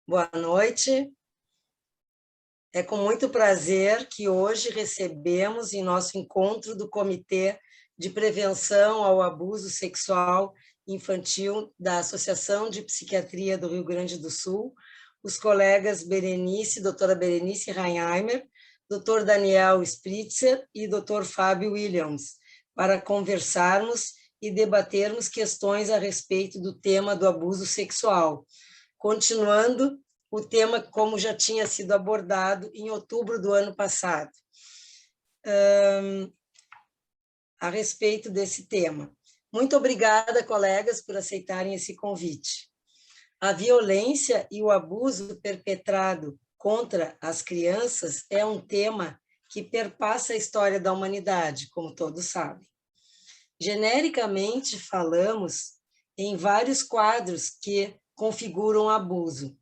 Boa noite. É com muito prazer que hoje recebemos em nosso encontro do Comitê de Prevenção ao Abuso Sexual Infantil da Associação de Psiquiatria do Rio Grande do Sul, os colegas doutora Berenice Reinheimer, doutor Daniel Spritzer e doutor Fábio Williams, para conversarmos e debatermos questões a respeito do tema do abuso sexual, continuando o tema como já tinha sido abordado em outubro do ano passado, a respeito desse tema. Muito obrigada, colegas, por aceitarem esse convite. A violência e o abuso perpetrado contra as crianças é um tema que perpassa a história da humanidade, como todos sabem. Genericamente, falamos em vários quadros que configuram abuso: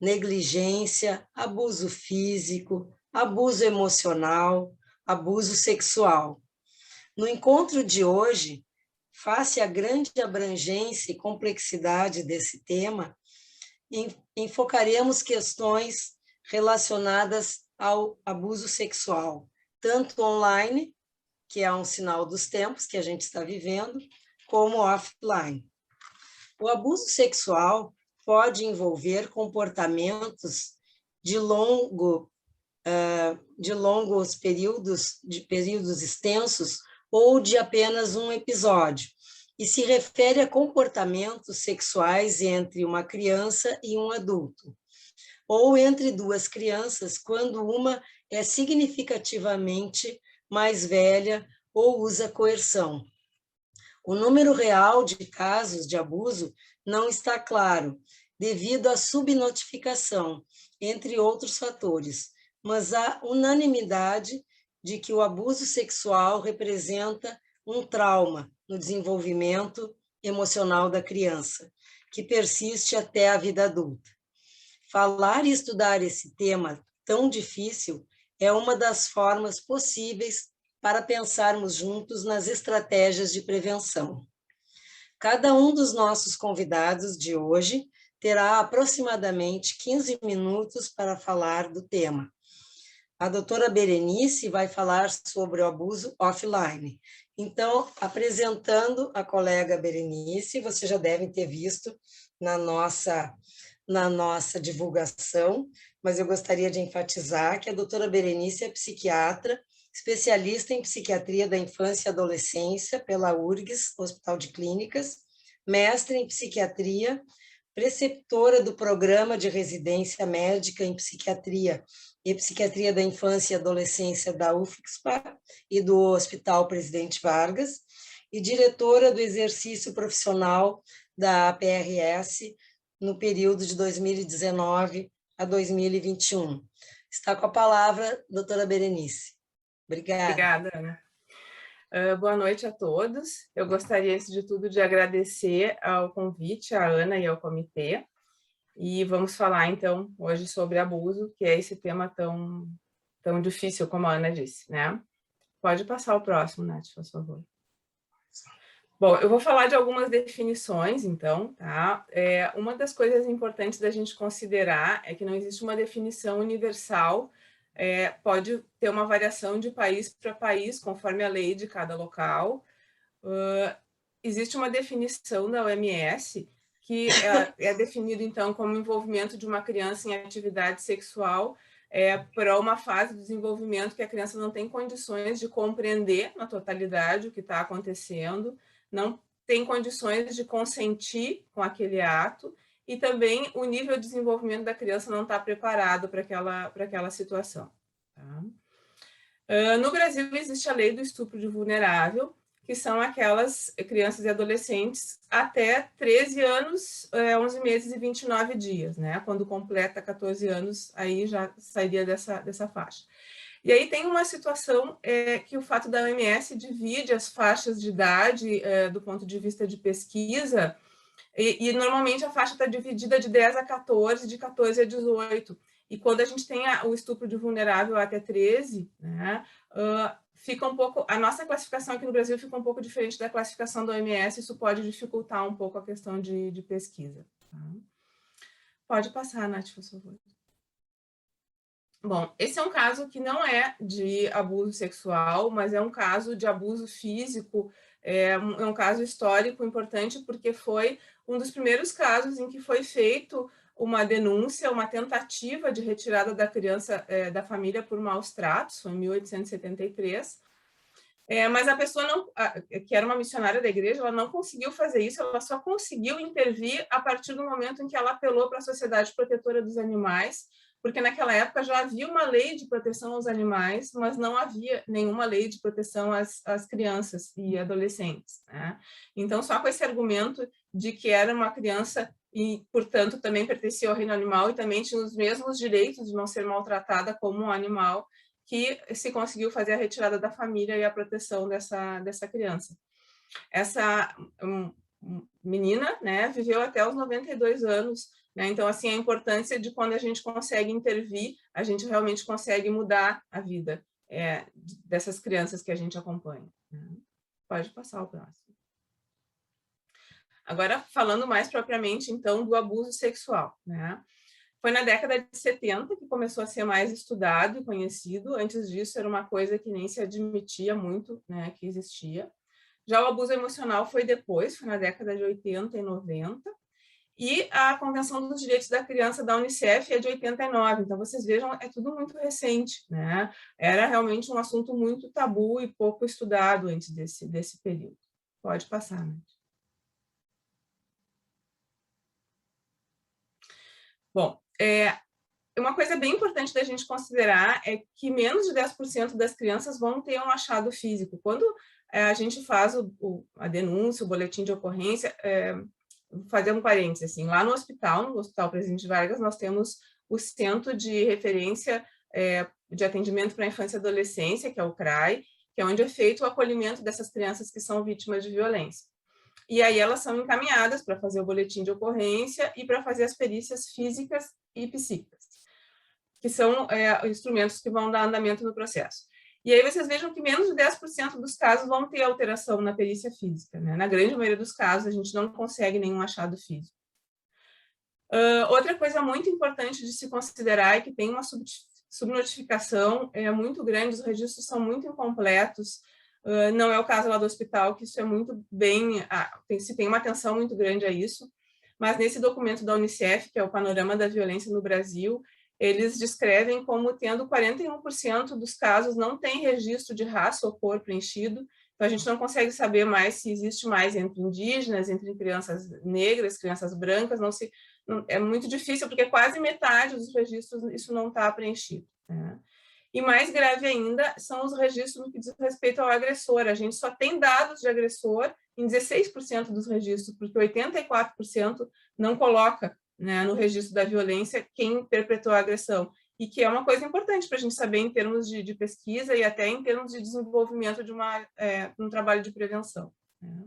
negligência, abuso físico, abuso emocional, abuso sexual. No encontro de hoje, face à grande abrangência e complexidade desse tema, enfocaremos questões relacionadas ao abuso sexual, tanto online, que é um sinal dos tempos que a gente está vivendo, como offline. O abuso sexual pode envolver comportamentos de longos períodos, de períodos extensos, ou de apenas um episódio, e se refere a comportamentos sexuais entre uma criança e um adulto, ou entre duas crianças, quando uma é significativamente mais velha ou usa coerção. O número real de casos de abuso não está claro, devido à subnotificação, entre outros fatores, mas há unanimidade de que o abuso sexual representa um trauma no desenvolvimento emocional da criança, que persiste até a vida adulta. Falar e estudar esse tema tão difícil é uma das formas possíveis para pensarmos juntos nas estratégias de prevenção. Cada um dos nossos convidados de hoje terá aproximadamente 15 minutos para falar do tema. A doutora Berenice vai falar sobre o abuso offline. Então, apresentando a colega Berenice, vocês já devem ter visto na nossa divulgação, mas eu gostaria de enfatizar que a doutora Berenice é psiquiatra, especialista em psiquiatria da infância e adolescência pela URGS, Hospital de Clínicas, mestre em psiquiatria, preceptora do programa de residência médica em psiquiatria e psiquiatria da infância e adolescência da UFSPA e do Hospital Presidente Vargas, e diretora do exercício profissional da APRS no período de 2019 a 2021. Está com a palavra, doutora Berenice. Obrigada. Obrigada, Ana. Boa noite a todos. Eu gostaria, antes de tudo, de agradecer ao convite, à Ana e ao comitê. E vamos falar, então, hoje sobre abuso, que é esse tema tão difícil, como a Ana disse, né? Pode passar o próximo, Nath, por favor. Bom, eu vou falar de algumas definições, então, tá? Uma das coisas importantes da gente considerar é que não existe uma definição universal, pode ter uma variação de país para país, conforme a lei de cada local. Existe uma definição da OMS, que é definido, então, como envolvimento de uma criança em atividade sexual para uma fase do desenvolvimento que a criança não tem condições de compreender na totalidade o que está acontecendo, não tem condições de consentir com aquele ato, e também o nível de desenvolvimento da criança não está preparado para aquela situação. Tá? No Brasil, existe a lei do estupro de vulnerável, que são aquelas crianças e adolescentes até 13 anos, 11 meses e 29 dias, né? Quando completa 14 anos, aí já sairia dessa faixa. E aí tem uma situação que o fato da OMS divide as faixas de idade do ponto de vista de pesquisa, e normalmente a faixa está dividida de 10 a 14, de 14 a 18. E quando a gente tem o estupro de vulnerável até 13, né, fica um pouco... A nossa classificação aqui no Brasil fica um pouco diferente da classificação da OMS, isso pode dificultar um pouco a questão de pesquisa. Tá? Pode passar, Nath, por favor. Bom, esse é um caso que não é de abuso sexual, mas é um caso de abuso físico, é um caso histórico importante, porque foi um dos primeiros casos em que foi feito uma denúncia, uma tentativa de retirada da criança da família por maus tratos, foi em 1873, mas a pessoa que era uma missionária da igreja, ela não conseguiu fazer isso, ela só conseguiu intervir a partir do momento em que ela apelou para a Sociedade Protetora dos Animais, porque naquela época já havia uma lei de proteção aos animais, mas não havia nenhuma lei de proteção às crianças e adolescentes, né? Então, só com esse argumento de que era uma criança e, portanto, também pertencia ao reino animal e também tinha os mesmos direitos de não ser maltratada como um animal, que se conseguiu fazer a retirada da família e a proteção dessa criança. Essa menina, né, viveu até os 92 anos, né? Então, assim, a importância de quando a gente consegue intervir, a gente realmente consegue mudar a vida dessas crianças que a gente acompanha. Pode passar o próximo. Agora, falando mais propriamente, então, do abuso sexual, né? Foi na década de 70 que começou a ser mais estudado e conhecido. Antes disso, era uma coisa que nem se admitia muito, né, que existia. Já o abuso emocional foi depois, foi na década de 80 e 90. E a Convenção dos Direitos da Criança da Unicef é de 89. Então, vocês vejam, é tudo muito recente, né? Era realmente um assunto muito tabu e pouco estudado antes desse período. Pode passar, né? Bom, uma coisa bem importante da gente considerar é que menos de 10% das crianças vão ter um achado físico. Quando a gente faz a denúncia, o boletim de ocorrência, fazer um parênteses, assim, lá no Hospital Presidente Vargas, nós temos o Centro de Referência de Atendimento para a Infância e Adolescência, que é o CRAI, que é onde é feito o acolhimento dessas crianças que são vítimas de violência. E aí elas são encaminhadas para fazer o boletim de ocorrência e para fazer as perícias físicas e psíquicas, que são instrumentos que vão dar andamento no processo. E aí vocês vejam que menos de 10% dos casos vão ter alteração na perícia física, né? Na grande maioria dos casos, a gente não consegue nenhum achado físico. Outra coisa muito importante de se considerar é que tem uma subnotificação muito grande, os registros são muito incompletos, não é o caso lá do hospital, que isso é muito bem, se tem uma atenção muito grande a isso, mas nesse documento da Unicef, que é o Panorama da Violência no Brasil, eles descrevem como tendo 41% dos casos não tem registro de raça ou cor preenchido, então a gente não consegue saber mais se existe mais entre indígenas, entre crianças negras, crianças brancas, é muito difícil, porque quase metade dos registros isso não está preenchido, né? E mais grave ainda são os registros no que diz respeito ao agressor. A gente só tem dados de agressor em 16% dos registros, porque 84% não coloca, né, no registro da violência quem perpetrou a agressão. E que é uma coisa importante para a gente saber em termos de pesquisa e até em termos de desenvolvimento de um trabalho de prevenção, né?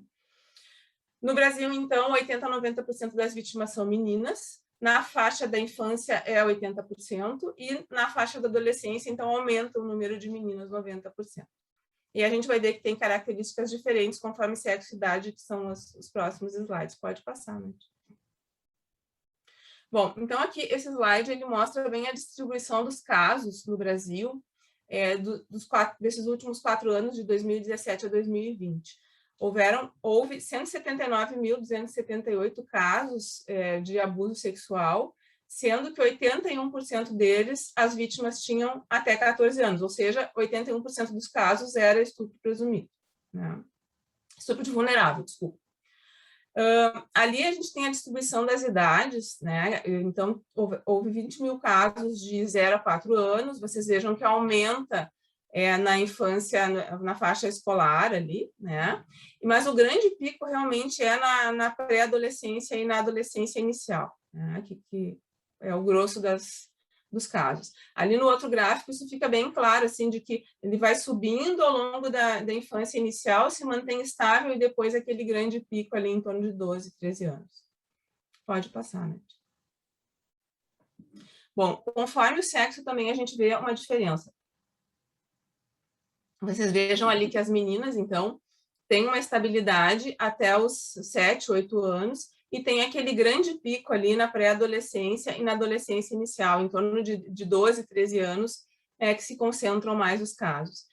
No Brasil, então, 80% a 90% das vítimas são meninas. Na faixa da infância é 80%, e na faixa da adolescência, então, aumenta o número de meninas 90%. E a gente vai ver que tem características diferentes conforme sexo e idade, que são os próximos slides. Pode passar, né? Bom, então aqui esse slide ele mostra bem a distribuição dos casos no Brasil desses últimos 4 anos, de 2017 a 2020. Houve 179.278 casos de abuso sexual, sendo que 81% deles as vítimas tinham até 14 anos, ou seja, 81% dos casos era estupro presumido, né? Estupro de vulnerável, desculpa. Ali a gente tem a distribuição das idades, né? Então, houve 20 mil casos de 0 a 4 anos, vocês vejam que aumenta na infância, na faixa escolar ali, né? Mas o grande pico realmente é na pré-adolescência e na adolescência inicial, né? Que é o grosso dos casos. Ali no outro gráfico isso fica bem claro, assim, de que ele vai subindo ao longo da infância inicial, se mantém estável e depois aquele grande pico ali em torno de 12, 13 anos. Pode passar, né? Bom, conforme o sexo também a gente vê uma diferença. Vocês vejam ali que as meninas, então, têm uma estabilidade até os 7, 8 anos, e tem aquele grande pico ali na pré-adolescência e na adolescência inicial, em torno de 12, 13 anos, que se concentram mais os casos.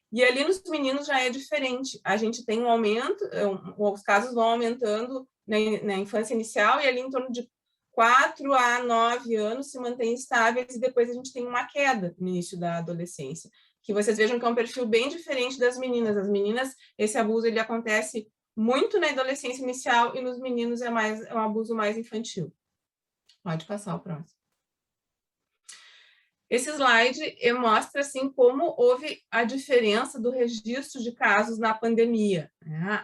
E ali nos meninos já é diferente, a gente tem um aumento, os casos vão aumentando na infância inicial, e ali em torno de 4 a 9 anos se mantém estáveis, e depois a gente tem uma queda no início da adolescência, que vocês vejam que é um perfil bem diferente das meninas. As meninas, esse abuso ele acontece muito na adolescência inicial, e nos meninos é um abuso mais infantil. Pode passar o próximo. Esse slide mostra assim, como houve a diferença do registro de casos na pandemia.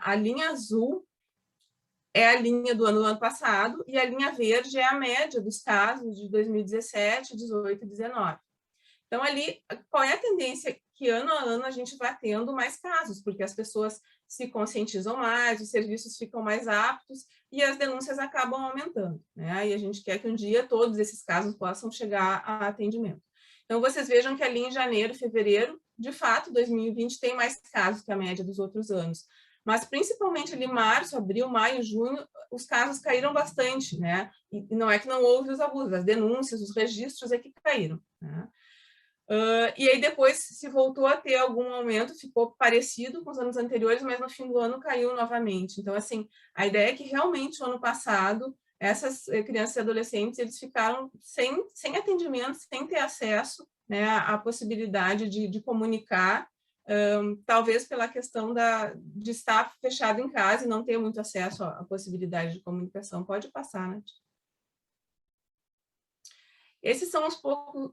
A linha azul é a linha do ano passado, e a linha verde é a média dos casos de 2017, 18 e 19. Então, ali, qual é a tendência? Que ano a ano a gente vai tendo mais casos, porque as pessoas se conscientizam mais, os serviços ficam mais aptos e as denúncias acabam aumentando, né? E a gente quer que um dia todos esses casos possam chegar a atendimento. Então, vocês vejam que ali em janeiro, fevereiro, de fato, 2020 tem mais casos que a média dos outros anos. Mas, principalmente ali março, abril, maio, junho, os casos caíram bastante, né? E não é que não houve os abusos, as denúncias, os registros é que caíram, né? E aí depois se voltou a ter algum aumento, ficou parecido com os anos anteriores, mas no fim do ano caiu novamente. Então, assim, a ideia é que realmente o ano passado, essas crianças e adolescentes, eles ficaram sem atendimento, sem ter acesso, né, à possibilidade de comunicar, talvez pela questão de estar fechado em casa e não ter muito acesso à possibilidade de comunicação. Pode passar, né? Esses são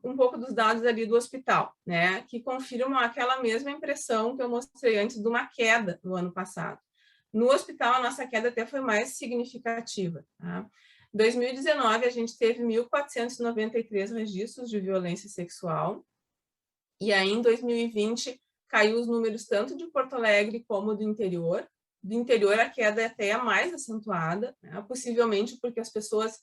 um pouco dos dados ali do hospital, né, que confirmam aquela mesma impressão que eu mostrei antes de uma queda no ano passado. No hospital, a nossa queda até foi mais significativa. Tá? Em 2019, a gente teve 1.493 registros de violência sexual, e aí em 2020 caiu os números tanto de Porto Alegre como do interior. Do interior, a queda até é mais acentuada, né? Possivelmente porque as pessoas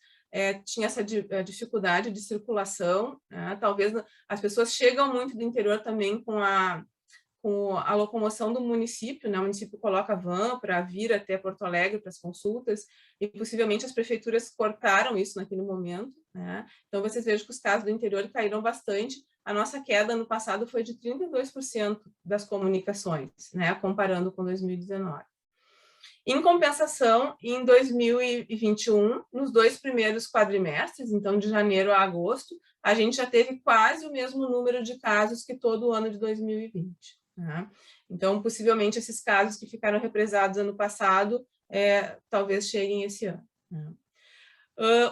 tinham essa dificuldade de circulação, né? Talvez as pessoas chegam muito do interior também com a locomoção do município, né? O município coloca van para vir até Porto Alegre para as consultas, e possivelmente as prefeituras cortaram isso naquele momento, né? Então, vocês vejam que os casos do interior caíram bastante. A nossa queda no passado foi de 32% das comunicações, né? Comparando com 2019. Em compensação, em 2021, nos 2 primeiros quadrimestres, então de janeiro a agosto, a gente já teve quase o mesmo número de casos que todo o ano de 2020. Né? Então, possivelmente, esses casos que ficaram represados ano passado, talvez cheguem esse ano. Né?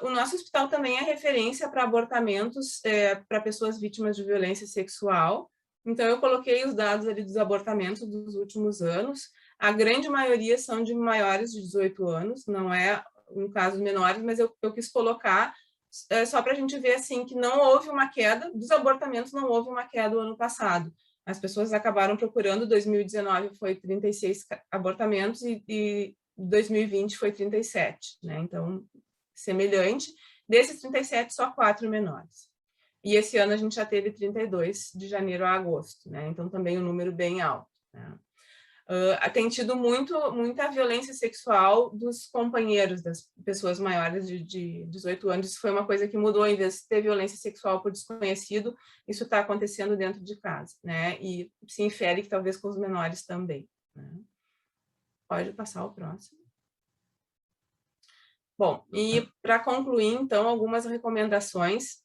O nosso hospital também é referência para abortamentos para pessoas vítimas de violência sexual. Então, eu coloquei os dados ali dos abortamentos dos últimos anos. A grande maioria são de maiores de 18 anos, não é um caso menores, mas eu quis colocar só para a gente ver assim, que não houve uma queda, dos abortamentos não houve uma queda no ano passado. As pessoas acabaram procurando, 2019 foi 36 abortamentos e 2020 foi 37, né? Então, semelhante. Desses 37, só 4 menores. E esse ano a gente já teve 32, de janeiro a agosto, né? Então, também um número bem alto. Né? Tem tido muita violência sexual dos companheiros das pessoas maiores de 18 anos. Isso foi uma coisa que mudou, em vez de ter violência sexual por desconhecido, isso está acontecendo dentro de casa, né? E se infere que talvez com os menores também. Né? Pode passar o próximo. Bom, e para concluir, então, algumas recomendações,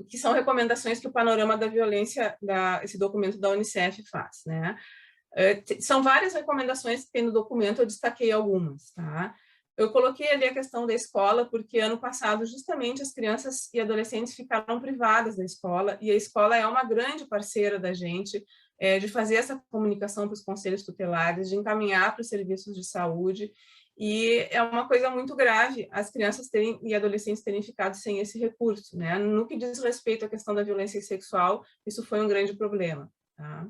que são recomendações que o Panorama da Violência, esse documento da Unicef faz, né? São várias recomendações que tem no documento, eu destaquei algumas, tá? Eu coloquei ali a questão da escola, porque ano passado, justamente, as crianças e adolescentes ficaram privadas da escola, e a escola é uma grande parceira da gente, de fazer essa comunicação para os conselhos tutelares, de encaminhar para os serviços de saúde, e é uma coisa muito grave as crianças e adolescentes terem ficado sem esse recurso, né? No que diz respeito à questão da violência sexual, isso foi um grande problema, tá?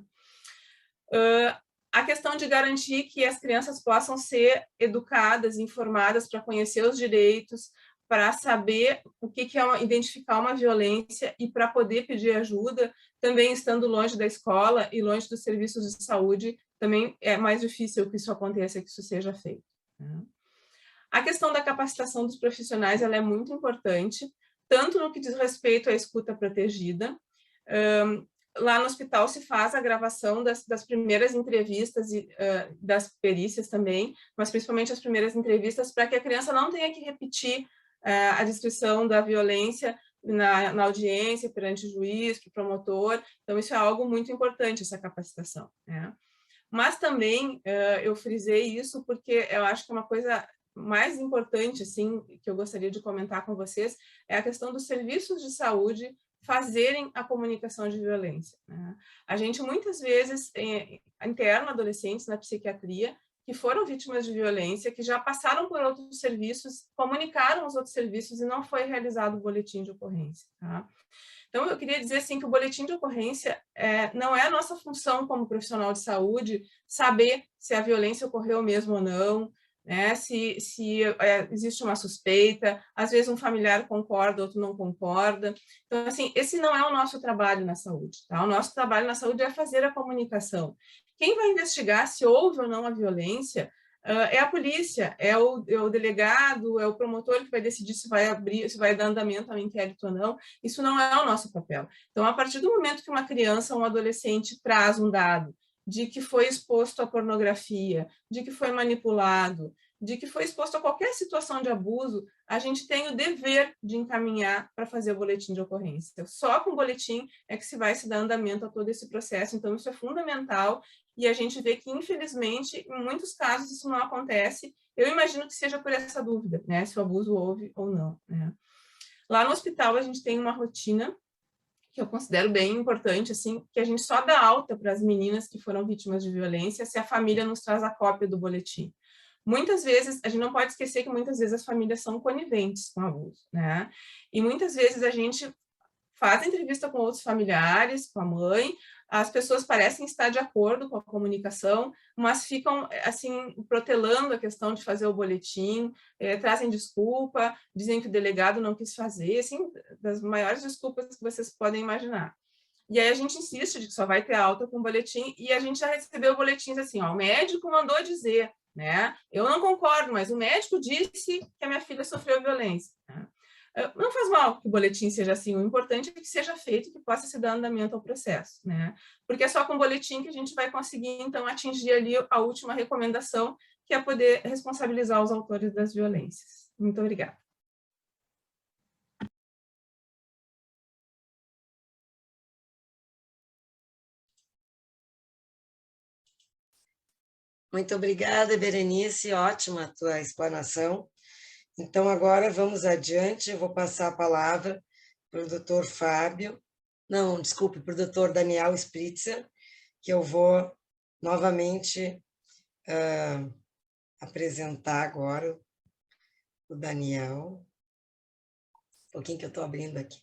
A questão de garantir que as crianças possam ser educadas, informadas para conhecer os direitos, para saber o que é identificar uma violência e para poder pedir ajuda, também estando longe da escola e longe dos serviços de saúde, também é mais difícil que isso aconteça, que isso seja feito. A questão da capacitação dos profissionais, ela é muito importante, tanto no que diz respeito à escuta protegida. Lá no hospital se faz a gravação das primeiras entrevistas e das perícias também, mas principalmente as primeiras entrevistas, para que a criança não tenha que repetir a descrição da violência na audiência, perante o juiz, para o promotor. Então, isso é algo muito importante, essa capacitação, né? Mas também eu frisei isso porque eu acho que uma coisa mais importante, assim, que eu gostaria de comentar com vocês, é a questão dos serviços de saúde fazerem a comunicação de violência, né? A gente, muitas vezes, interna adolescentes na psiquiatria que foram vítimas de violência, que já passaram por outros serviços, comunicaram os outros serviços e não foi realizado o boletim de ocorrência, tá? Então, eu queria dizer assim, que o boletim de ocorrência não é a nossa função como profissional de saúde saber se a violência ocorreu mesmo ou não, né? Se existe uma suspeita, às vezes um familiar concorda, outro não concorda. Então, assim, esse não é o nosso trabalho na saúde, tá? O nosso trabalho na saúde é fazer a comunicação. Quem vai investigar se houve ou não a violência é a polícia, é o delegado, é o promotor que vai decidir se vai abrir, se vai dar andamento ao inquérito ou não. Isso não é o nosso papel. Então, a partir do momento que uma criança ou um adolescente traz um dado de que foi exposto à pornografia, de que foi manipulado, de que foi exposto a qualquer situação de abuso, a gente tem o dever de encaminhar para fazer o boletim de ocorrência. Só com o boletim é que se vai se dar andamento a todo esse processo. Então, isso é fundamental. E a gente vê que, infelizmente, em muitos casos isso não acontece. Eu imagino que seja por essa dúvida, né? Se o abuso houve ou não, né? Lá no hospital, a gente tem uma rotina que eu considero bem importante, assim, que a gente só dá alta para as meninas que foram vítimas de violência se a família nos traz a cópia do boletim. Muitas vezes, a gente não pode esquecer que muitas vezes as famílias são coniventes com o abuso, né? E muitas vezes a gente faz entrevista com outros familiares, com a mãe, as pessoas parecem estar de acordo com a comunicação, mas ficam, assim, protelando a questão de fazer o boletim, trazem desculpa, dizem que o delegado não quis fazer, assim, das maiores desculpas que vocês podem imaginar. E aí a gente insiste de que só vai ter alta com o boletim, e a gente já recebeu boletins assim, ó, o médico mandou dizer, né? Eu não concordo, mas o médico disse que a minha filha sofreu violência, né? Não faz mal que o boletim seja assim, o importante é que seja feito, que possa se dar andamento ao processo, né? Porque é só com o boletim que a gente vai conseguir, então, atingir ali a última recomendação, que é poder responsabilizar os autores das violências. Muito obrigada. Muito obrigada, Berenice, ótima a tua explanação. Então, agora vamos adiante, eu vou passar a palavra para o doutor Fábio, não, desculpe, para o doutor Daniel Spritzer, que eu vou novamente apresentar agora o Daniel. Um pouquinho que eu estou abrindo aqui.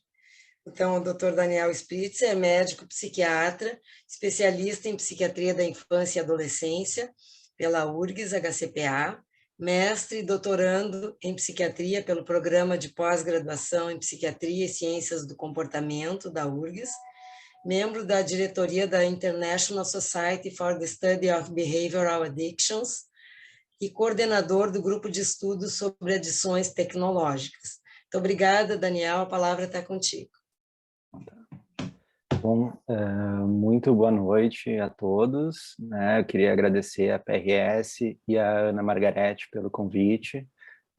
Então, o doutor Daniel Spritzer é médico psiquiatra, especialista em psiquiatria da infância e adolescência pela URGS HCPA, mestre e doutorando em psiquiatria pelo programa de pós-graduação em psiquiatria e ciências do comportamento da URGS, membro da diretoria da International Society for the Study of Behavioral Addictions e coordenador do grupo de estudos sobre adições tecnológicas. Muito obrigada, Daniel, a palavra está contigo. Bom, muito boa noite a todos, né? Eu queria agradecer a PRS e a Ana Margarete pelo convite,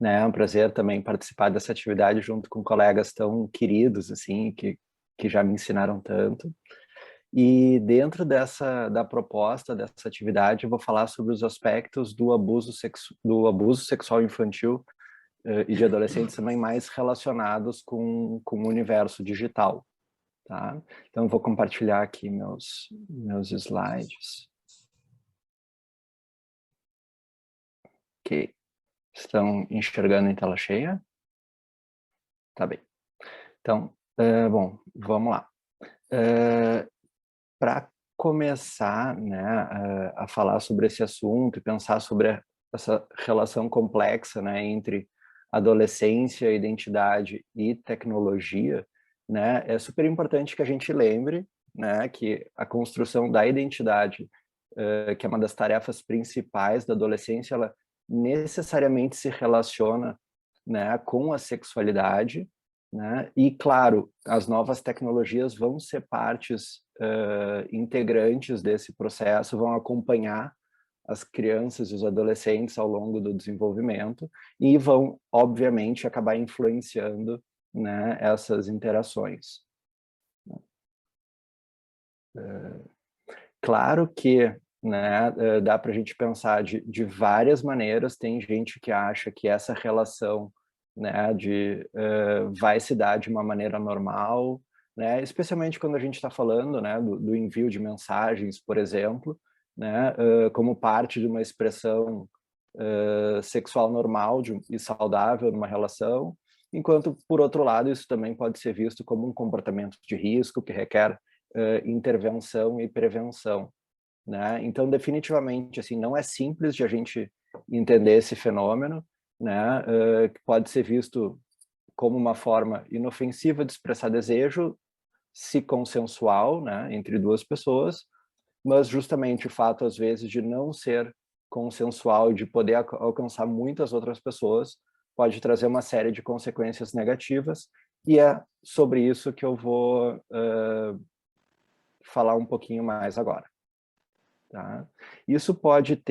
né? É um prazer também participar dessa atividade junto com colegas tão queridos, assim, que já me ensinaram tanto. E dentro da proposta dessa atividade, eu vou falar sobre os aspectos do abuso sexual infantil e de adolescentes também mais relacionados com o universo digital. Tá? Então, eu vou compartilhar aqui meus slides. Ok. Estão enxergando em tela cheia? Tá bem. Então, bom, vamos lá. Para começar, né, a falar sobre esse assunto e pensar sobre essa relação complexa, né, entre adolescência, identidade e tecnologia, né, é super importante que a gente lembre, né, que a construção da identidade, que é uma das tarefas principais da adolescência, ela necessariamente se relaciona, né, com a sexualidade, né? E, claro, as novas tecnologias vão ser partes integrantes desse processo, vão acompanhar as crianças e os adolescentes ao longo do desenvolvimento e vão, obviamente, acabar influenciando, né, essas interações. Claro que, né, dá para a gente pensar de várias maneiras. Tem gente que acha que essa relação, né, vai se dar de uma maneira normal, né, especialmente quando a gente está falando, né, do envio de mensagens, por exemplo, né, como parte de uma expressão sexual normal e saudável numa relação, enquanto, por outro lado, isso também pode ser visto como um comportamento de risco que requer intervenção e prevenção, né? Então, definitivamente, assim, não é simples de a gente entender esse fenômeno, né? Que pode ser visto como uma forma inofensiva de expressar desejo, se consensual, né, entre duas pessoas, mas justamente o fato, às vezes, de não ser consensual e de poder alcançar muitas outras pessoas pode trazer uma série de consequências negativas, e é sobre isso que eu vou falar um pouquinho mais agora. Tá? Isso pode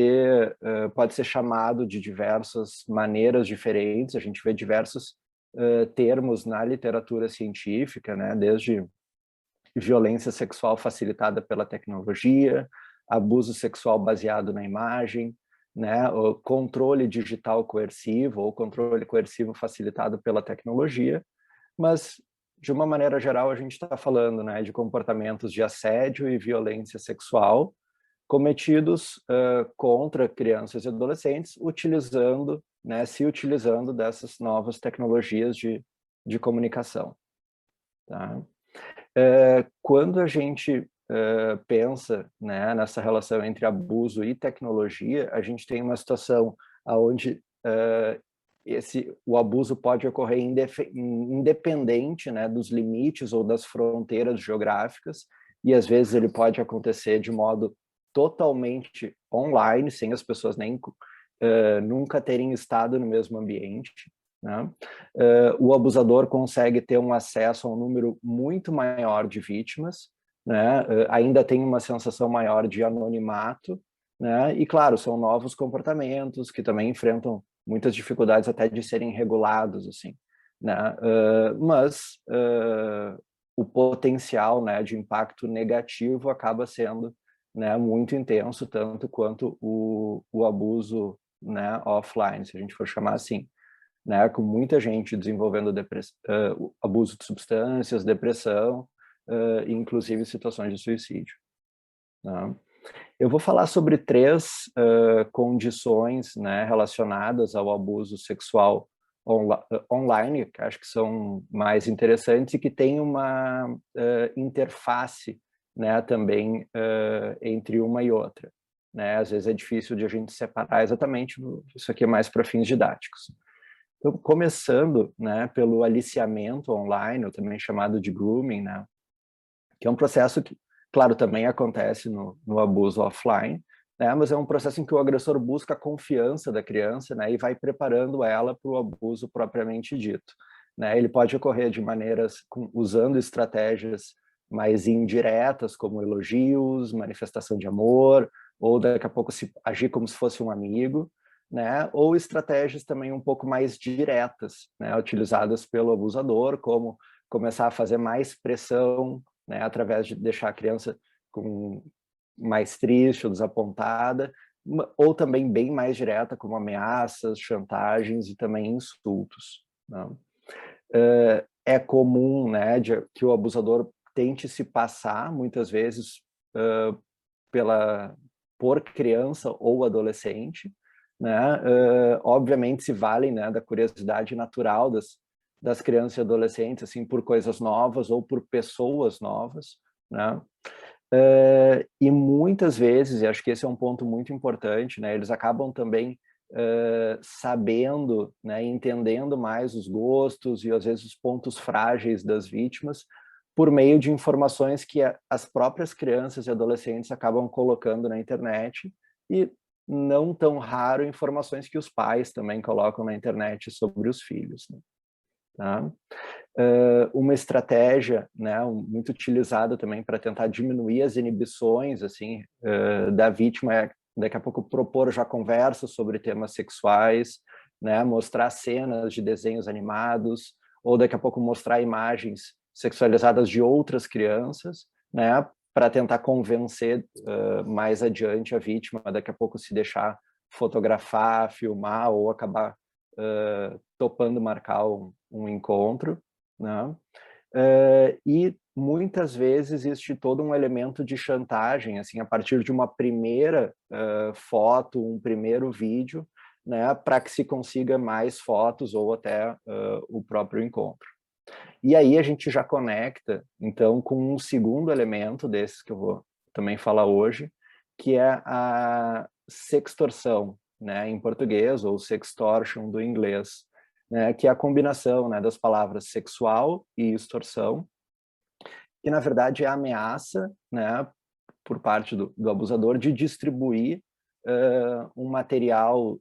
ser chamado de diversas maneiras diferentes. A gente vê diversos termos na literatura científica, né? Desde violência sexual facilitada pela tecnologia, abuso sexual baseado na imagem, né? O controle digital coercivo ou controle coercivo facilitado pela tecnologia, mas de uma maneira geral a gente está falando, né, de comportamentos de assédio e violência sexual cometidos contra crianças e adolescentes, se utilizando dessas novas tecnologias de comunicação. Tá? Quando a gente pensa, né, nessa relação entre abuso e tecnologia, a gente tem uma situação onde o abuso pode ocorrer independente, né, dos limites ou das fronteiras geográficas, e às vezes ele pode acontecer de modo totalmente online, sem as pessoas nem nunca terem estado no mesmo ambiente, né? O abusador consegue ter um acesso a um número muito maior de vítimas, né? Ainda tem uma sensação maior de anonimato, né? E claro, são novos comportamentos que também enfrentam muitas dificuldades até de serem regulados, assim, né? Mas o potencial, né, de impacto negativo acaba sendo, né, muito intenso, tanto quanto o abuso, né, offline, se a gente for chamar assim, né, com muita gente desenvolvendo abuso de substâncias, depressão, inclusive situações de suicídio. Né? Eu vou falar sobre 3 condições, né, relacionadas ao abuso sexual online, que acho que são mais interessantes e que tem uma interface, né, também entre uma e outra. Né? Às vezes é difícil de a gente separar exatamente, isso aqui é mais para fins didáticos. Então, começando, né, pelo aliciamento online, ou também chamado de grooming, né, que é um processo que, claro, também acontece no abuso offline, né, mas é um processo em que o agressor busca a confiança da criança, né, e vai preparando ela para o abuso propriamente dito. Né? Ele pode ocorrer de maneiras usando estratégias mais indiretas, como elogios, manifestação de amor, ou daqui a pouco agir como se fosse um amigo, né? Ou estratégias também um pouco mais diretas, né? Utilizadas pelo abusador, como começar a fazer mais pressão, né? Através de deixar a criança mais triste ou desapontada, ou também bem mais direta, como ameaças, chantagens e também insultos. Né? É comum, né, que o abusador tente se passar, muitas vezes, por criança ou adolescente, né? Obviamente se valem, né, da curiosidade natural das crianças e adolescentes, assim, por coisas novas ou por pessoas novas, né? E muitas vezes, e acho que esse é um ponto muito importante, né, eles acabam também sabendo, né, entendendo mais os gostos e às vezes os pontos frágeis das vítimas por meio de informações que as próprias crianças e adolescentes acabam colocando na internet e não tão raro, informações que os pais também colocam na internet sobre os filhos, né? Tá? Uma estratégia, né, muito utilizada também para tentar diminuir as inibições assim, da vítima é, daqui a pouco, propor já conversas sobre temas sexuais, né, mostrar cenas de desenhos animados, ou daqui a pouco mostrar imagens sexualizadas de outras crianças, né, para tentar convencer mais adiante a vítima, daqui a pouco se deixar fotografar, filmar, ou acabar topando marcar um encontro, né? E muitas vezes existe todo um elemento de chantagem, assim, a partir de uma primeira foto, um primeiro vídeo, né, para que se consiga mais fotos ou até o próprio encontro. E aí a gente já conecta, então, com um segundo elemento desses que eu vou também falar hoje, que é a sextorção, né, em português, ou sextortion do inglês, né, que é a combinação, né, das palavras sexual e extorsão, que na verdade é a ameaça, né, por parte do abusador de distribuir um material,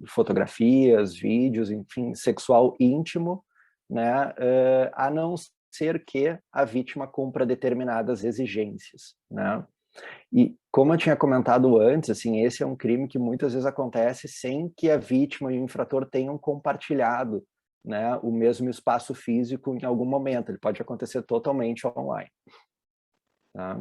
fotografias, vídeos, enfim, sexual íntimo, né, a não ser que a vítima cumpra determinadas exigências, né? E como eu tinha comentado antes, assim, esse é um crime que muitas vezes acontece sem que a vítima e o infrator tenham compartilhado, né, o mesmo espaço físico em algum momento. Ele pode acontecer totalmente online. Tá?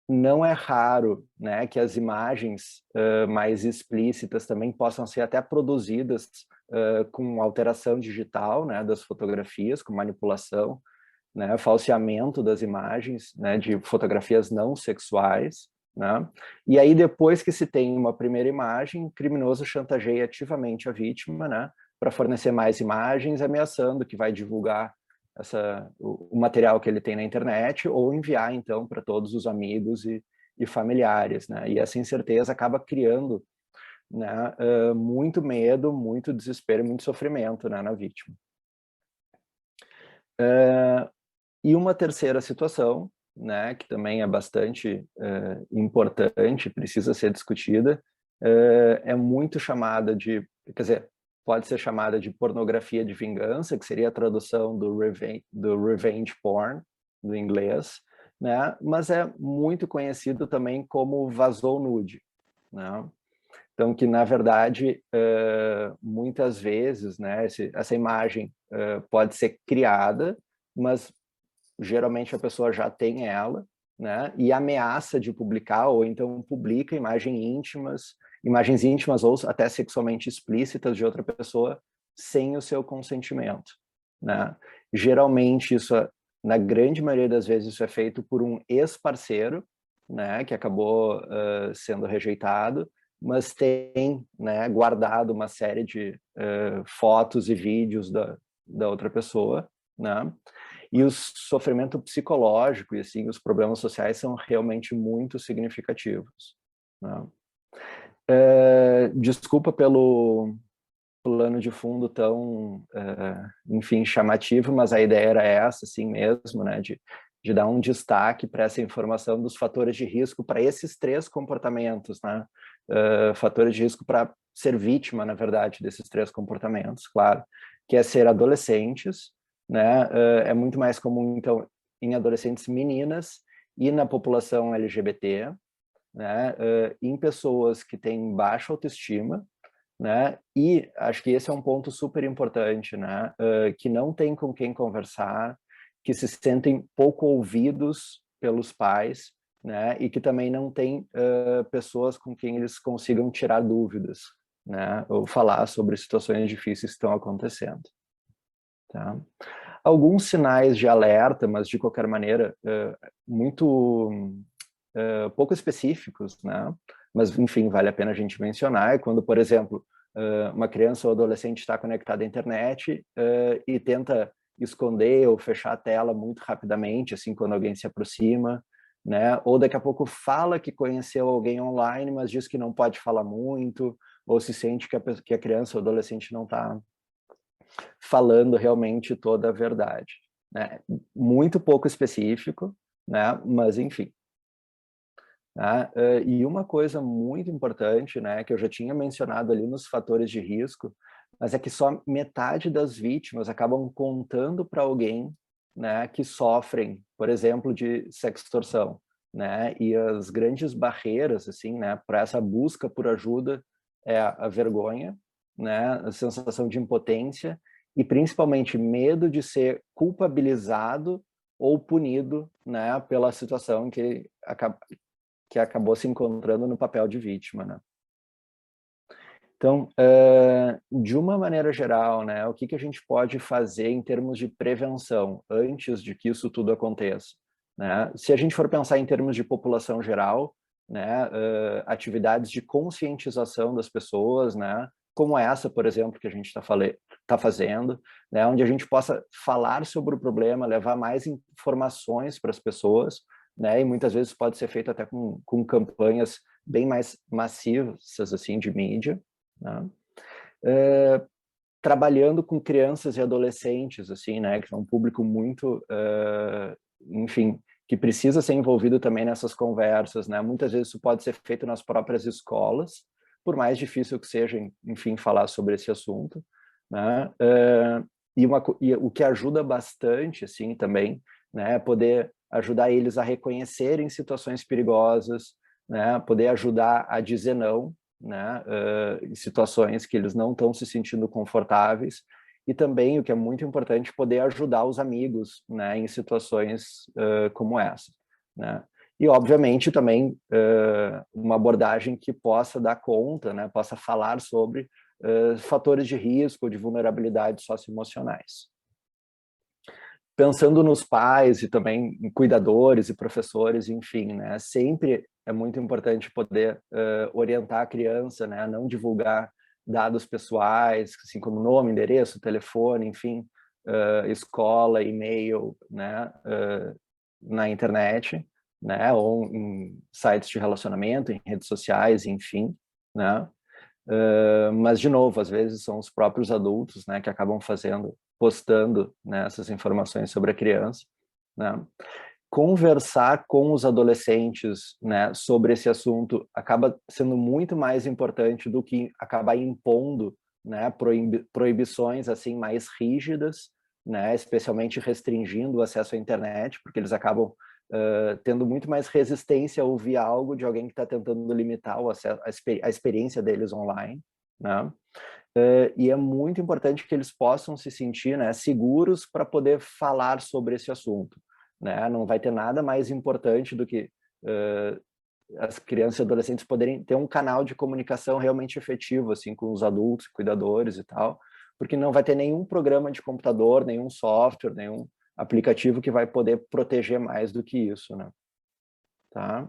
Não é raro, né, que as imagens mais explícitas também possam ser até produzidas com alteração digital, né, das fotografias, com manipulação, né, falseamento das imagens, né, de fotografias não sexuais, né? E aí depois que se tem uma primeira imagem, o criminoso chantageia ativamente a vítima, né, para fornecer mais imagens, ameaçando que vai divulgar o material que ele tem na internet ou enviar então para todos os amigos e familiares, né? E essa incerteza acaba criando, né, muito medo, muito desespero, muito sofrimento, né, na vítima. E uma terceira situação, né, que também é bastante importante, precisa ser discutida, é muito chamada de, quer dizer, pode ser chamada de pornografia de vingança, que seria a tradução do revenge porn, do inglês, né, mas é muito conhecido também como vazou nude, né? Então, que na verdade, muitas vezes, né, essa imagem pode ser criada, mas geralmente a pessoa já tem ela, né, e ameaça de publicar, ou então publica imagens íntimas ou até sexualmente explícitas de outra pessoa sem o seu consentimento, né. Geralmente isso, na grande maioria das vezes, isso é feito por um ex-parceiro, né, que acabou sendo rejeitado, mas tem, né, guardado uma série de fotos e vídeos da outra pessoa, né. E o sofrimento psicológico e assim, os problemas sociais são realmente muito significativos, né? Desculpa pelo plano de fundo tão, enfim, chamativo, mas a ideia era essa, assim mesmo, né? De dar um destaque para essa informação dos fatores de risco para esses três comportamentos, né? Fatores de risco para ser vítima, na verdade, desses três comportamentos, claro, que é ser adolescentes, né? É muito mais comum, então, em adolescentes meninas e na população LGBT, né? Em pessoas que têm baixa autoestima, né? E acho que esse é um ponto super importante, né? Que não tem com quem conversar, que se sentem pouco ouvidos pelos pais, né? E que também não tem pessoas com quem eles consigam tirar dúvidas, né? Ou falar sobre situações difíceis que estão acontecendo, tá? Alguns sinais de alerta, mas de qualquer maneira muito pouco específicos, né? Mas enfim, vale a pena a gente mencionar, é quando, por exemplo, uma criança ou adolescente está conectada à internet e tenta esconder ou fechar a tela muito rapidamente, assim, quando alguém se aproxima, né? Ou daqui a pouco fala que conheceu alguém online, mas diz que não pode falar muito, ou se sente que a criança ou adolescente não está falando realmente toda a verdade, né? Muito pouco específico, né? Mas enfim. Tá? E uma coisa muito importante, né, que eu já tinha mencionado ali nos fatores de risco, mas é que só metade das vítimas acabam contando para alguém, né, que sofrem, por exemplo, de sextorção, né? E as grandes barreiras, assim, né, para essa busca por ajuda é a vergonha, né, a sensação de impotência e principalmente medo de ser culpabilizado ou punido, né, pela situação que acabou se encontrando no papel de vítima, né? Então, de uma maneira geral, né, o que a gente pode fazer em termos de prevenção antes de que isso tudo aconteça, né? Se a gente for pensar em termos de população geral, né, atividades de conscientização das pessoas, né, como essa, por exemplo, que a gente está fazendo, né, onde a gente possa falar sobre o problema, levar mais informações para as pessoas, né, e muitas vezes pode ser feito até com campanhas bem mais massivas, assim, de mídia, né? Trabalhando com crianças e adolescentes, assim, né, que é um público muito, enfim, que precisa ser envolvido também nessas conversas, né? Muitas vezes isso pode ser feito nas próprias escolas, por mais difícil que seja, enfim, falar sobre esse assunto, né? E o que ajuda bastante, assim, também, né, é poder ajudar eles a reconhecerem situações perigosas, né, poder ajudar a dizer não, né, em situações que eles não estão se sentindo confortáveis, e também, o que é muito importante, poder ajudar os amigos, né, em situações como essa, né. E, obviamente, também uma abordagem que possa dar conta, né, possa falar sobre fatores de risco, de vulnerabilidade socioemocionais. Pensando nos pais e também em cuidadores e professores, enfim, né, sempre é muito importante poder orientar a criança, né, a não divulgar dados pessoais, assim como nome, endereço, telefone, enfim, escola, e-mail, né, na internet, né, ou em sites de relacionamento, em redes sociais, enfim, né. Mas, de novo, às vezes são os próprios adultos, né, que acabam postando, né, essas informações sobre a criança, né. Conversar com os adolescentes, né, sobre esse assunto acaba sendo muito mais importante do que acabar impondo, né, proibições assim mais rígidas, né, especialmente restringindo o acesso à internet, porque eles acabam tendo muito mais resistência a ouvir algo de alguém que está tentando limitar o acesso, a experiência deles online, né? E é muito importante que eles possam se sentir, né, seguros para poder falar sobre esse assunto, né? Não vai ter nada mais importante do que as crianças e adolescentes poderem ter um canal de comunicação realmente efetivo, assim, com os adultos, cuidadores e tal, porque não vai ter nenhum programa de computador, nenhum software, nenhum aplicativo que vai poder proteger mais do que isso, né? Tá?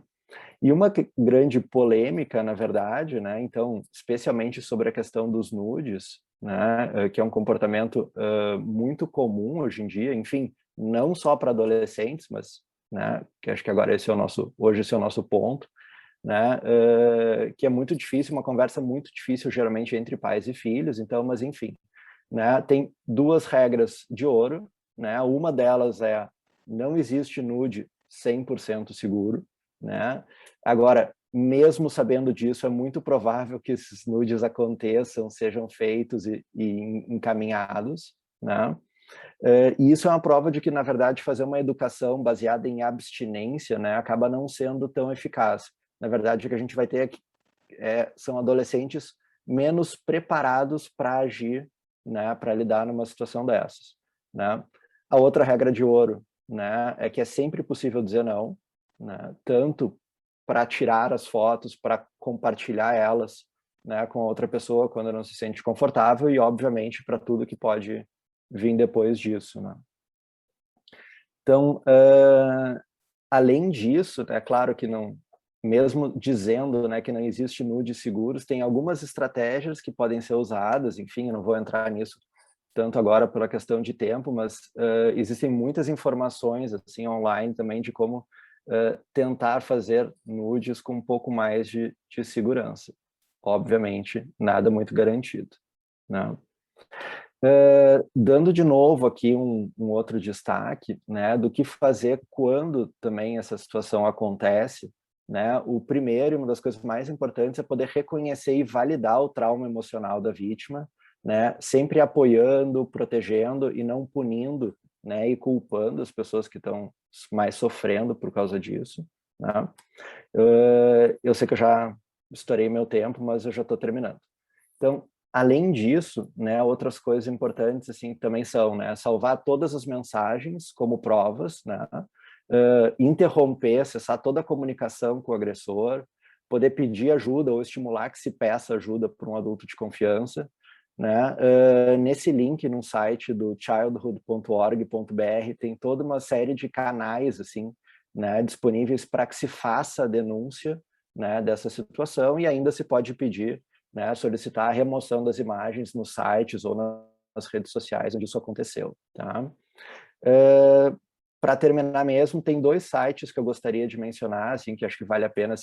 E uma grande polêmica, na verdade, né, então, especialmente sobre a questão dos nudes, né, que é um comportamento muito comum hoje em dia, enfim, não só para adolescentes, mas, né, que acho que agora esse é o nosso ponto, né, que é muito difícil, uma conversa muito difícil, geralmente, entre pais e filhos, então, mas enfim, né, tem duas regras de ouro, né, uma delas é não existe nude 100% seguro, né? Agora, mesmo sabendo disso, é muito provável que esses nudes aconteçam, sejam feitos e encaminhados, né? E isso é uma prova de que, na verdade, fazer uma educação baseada em abstinência, né, acaba não sendo tão eficaz. Na verdade, o que a gente vai ter aqui são adolescentes menos preparados para agir, né, para lidar numa situação dessas, né? A outra regra de ouro, né, é que é sempre possível dizer não, né, tanto para tirar as fotos, para compartilhar elas, né, com a outra pessoa quando não se sente confortável e, obviamente, para tudo que pode vir depois disso, né? Então, além disso, é claro que não, mesmo dizendo, né, que não existe nudes seguros, tem algumas estratégias que podem ser usadas, enfim, eu não vou entrar nisso tanto agora pela questão de tempo, mas existem muitas informações assim online também de como tentar fazer nudes com um pouco mais de segurança. Obviamente, nada muito garantido, né? Dando de novo aqui um outro destaque, né, do que fazer quando também essa situação acontece, né? O primeiro, e uma das coisas mais importantes, é poder reconhecer e validar o trauma emocional da vítima, né? Sempre apoiando, protegendo e não punindo, né? E culpando as pessoas que estão mais sofrendo por causa disso, né? Eu sei que eu já estourei meu tempo, mas eu já estou terminando. Então, além disso, né, outras coisas importantes assim também são, né, salvar todas as mensagens como provas, né, interromper, cessar toda a comunicação com o agressor, poder pedir ajuda ou estimular que se peça ajuda por um adulto de confiança, né? Nesse link no site do childhood.org.br tem toda uma série de canais assim, né, disponíveis para que se faça a denúncia, né, dessa situação, e ainda se pode pedir, né, solicitar a remoção das imagens nos sites ou nas redes sociais onde isso aconteceu, tá? Para terminar mesmo, tem 2 sites que eu gostaria de mencionar, assim, que acho que vale a pena,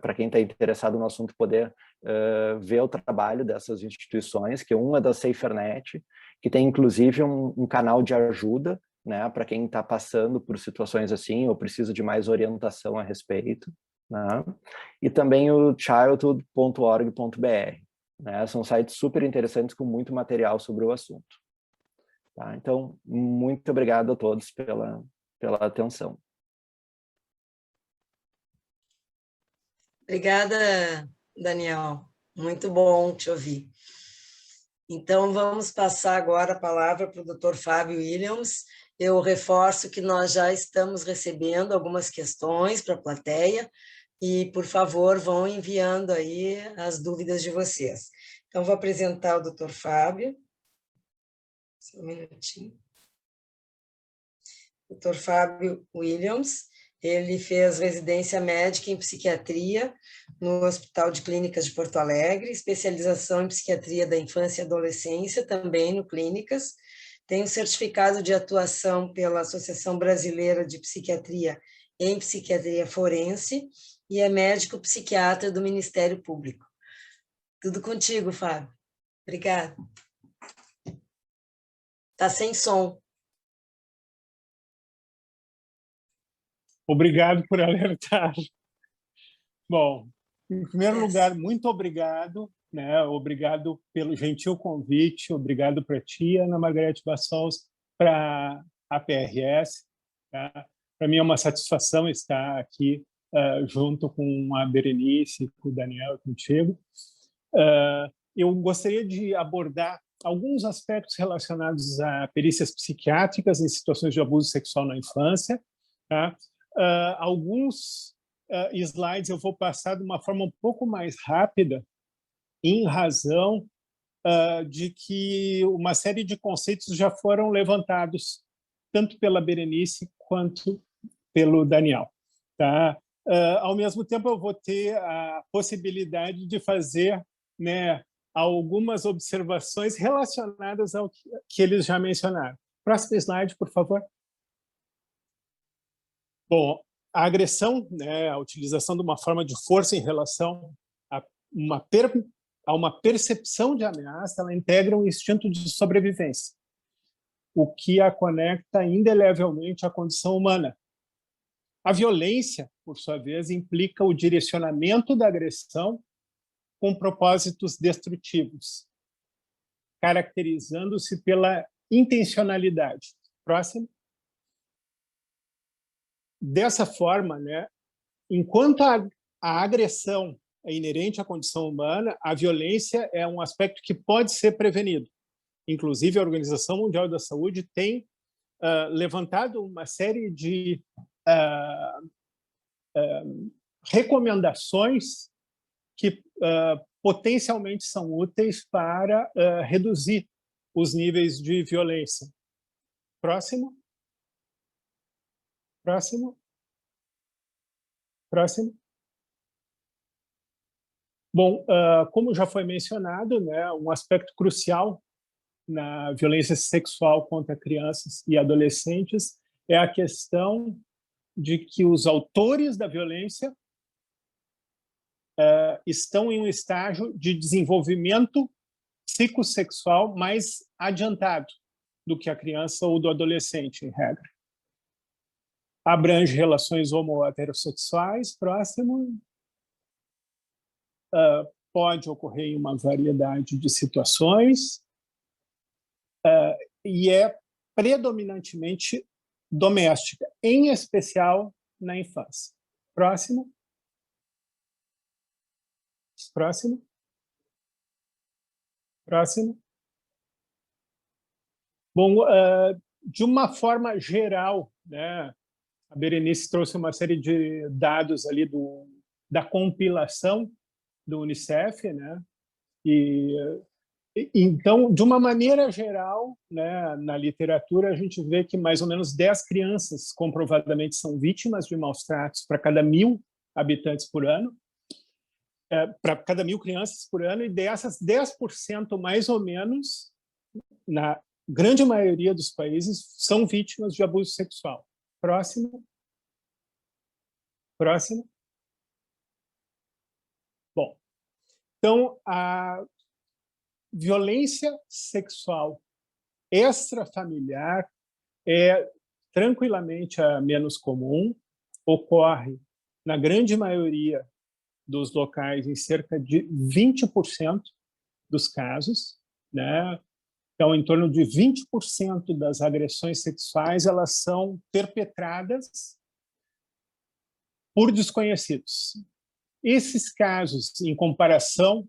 para quem está interessado no assunto, poder ver o trabalho dessas instituições, que um é da SaferNet, que tem inclusive um canal de ajuda, né, para quem está passando por situações assim ou precisa de mais orientação a respeito, né? E também o childhood.org.br, né? São sites super interessantes com muito material sobre o assunto. Tá? Então, muito obrigado a todos pela atenção. Obrigada, Daniel. Muito bom te ouvir. Então, vamos passar agora a palavra para o Dr. Fábio Williams. Eu reforço que nós já estamos recebendo algumas questões para a plateia e, por favor, vão enviando aí as dúvidas de vocês. Então, vou apresentar o Dr. Fábio. Só um minutinho. Dr. Fábio Williams, ele fez residência médica em psiquiatria no Hospital de Clínicas de Porto Alegre, especialização em psiquiatria da infância e adolescência, também no Clínicas. Tem um certificado de atuação pela Associação Brasileira de Psiquiatria em Psiquiatria Forense e é médico psiquiatra do Ministério Público. Tudo contigo, Fábio. Obrigada. Está sem som. Obrigado por alertar. Bom, em primeiro lugar, muito obrigado, né? Obrigado pelo gentil convite, obrigado para ti, Ana Margarete Bassols, para a PRS. Tá? Para mim é uma satisfação estar aqui junto com a Berenice, com o Daniel e contigo. Eu gostaria de abordar alguns aspectos relacionados a perícias psiquiátricas em situações de abuso sexual na infância. Tá? Alguns slides eu vou passar de uma forma um pouco mais rápida, em razão de que uma série de conceitos já foram levantados, tanto pela Berenice quanto pelo Daniel. Tá? Ao mesmo tempo, eu vou ter a possibilidade de fazer, né, algumas observações relacionadas ao que eles já mencionaram. Próximo slide, por favor. Bom, a agressão, né, a utilização de uma forma de força em relação a uma percepção de ameaça, ela integra um instinto de sobrevivência, o que a conecta indelevelmente à condição humana. A violência, por sua vez, implica o direcionamento da agressão com propósitos destrutivos, caracterizando-se pela intencionalidade. Próximo. Dessa forma, né, enquanto a agressão é inerente à condição humana, a violência é um aspecto que pode ser prevenido. Inclusive, a Organização Mundial da Saúde tem levantado uma série de recomendações que potencialmente são úteis para reduzir os níveis de violência. Próximo. Próximo. Próximo. Bom, como já foi mencionado, né, um aspecto crucial na violência sexual contra crianças e adolescentes é a questão de que os autores da violência estão em um estágio de desenvolvimento psicossexual mais adiantado do que a criança ou do adolescente, em regra. abrange relações homo-heterossexuais. Próximo. Pode ocorrer em uma variedade de situações e é predominantemente doméstica, em especial na infância. Próximo. Próximo. Próximo. Bom, de uma forma geral, né, a Berenice trouxe uma série de dados ali da compilação do Unicef, né? Então, de uma maneira geral, né, na literatura, a gente vê que mais ou menos 10 crianças comprovadamente são vítimas de maus-tratos para cada 1.000 habitantes por ano, para cada 1.000 crianças por ano, e dessas 10% mais ou menos, na grande maioria dos países, são vítimas de abuso sexual. Próximo. Próximo. Bom, então, a violência sexual extrafamiliar é tranquilamente a menos comum, ocorre na grande maioria dos locais, em cerca de 20% dos casos, né? Então, em torno de 20% das agressões sexuais elas são perpetradas por desconhecidos. Esses casos, em comparação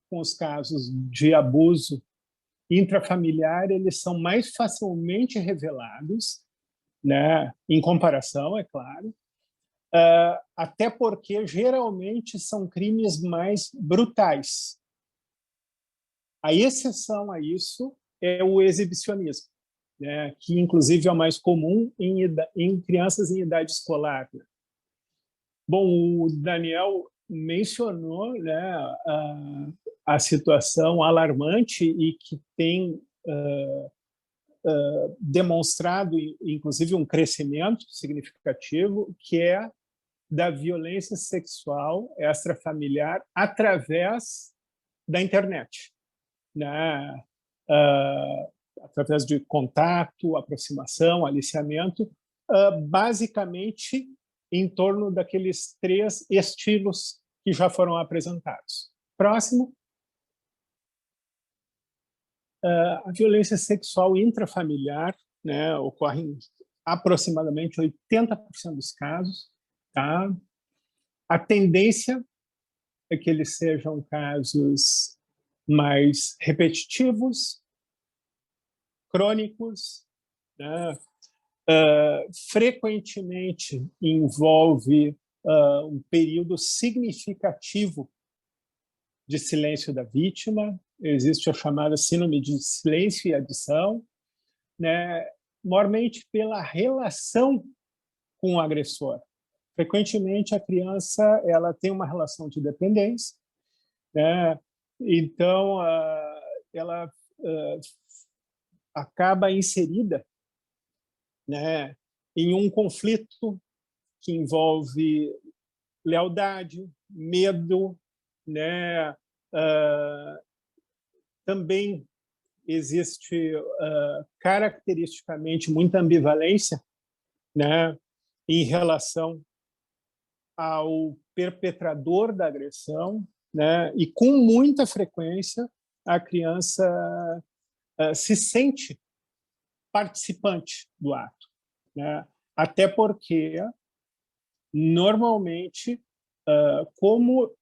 com os casos de abuso intrafamiliar, eles são mais facilmente revelados, né? Em comparação, é claro, até porque geralmente são crimes mais brutais. A exceção a isso é o exibicionismo, né? Que inclusive é o mais comum em crianças em idade escolar. Bom, o Daniel mencionou, né, a situação alarmante e que tem demonstrado, inclusive, um crescimento significativo, que é da violência sexual extrafamiliar através da internet, né? Através de contato, aproximação, aliciamento, basicamente em torno daqueles 3 estilos que já foram apresentados. Próximo. A violência sexual intrafamiliar, né, ocorre em aproximadamente 80% dos casos. Tá? A tendência é que eles sejam casos mais repetitivos, crônicos, né? Frequentemente envolve um período significativo de silêncio da vítima. Existe a chamada síndrome de silêncio e adição, né? Maiormente pela relação com o agressor. Frequentemente a criança ela tem uma relação de dependência, né? Então ela acaba inserida, né, em um conflito que envolve lealdade, medo, né? Também existe caracteristicamente muita ambivalência, né, em relação ao perpetrador da agressão, né? E com muita frequência a criança se sente participante do ato, né? Até porque normalmente como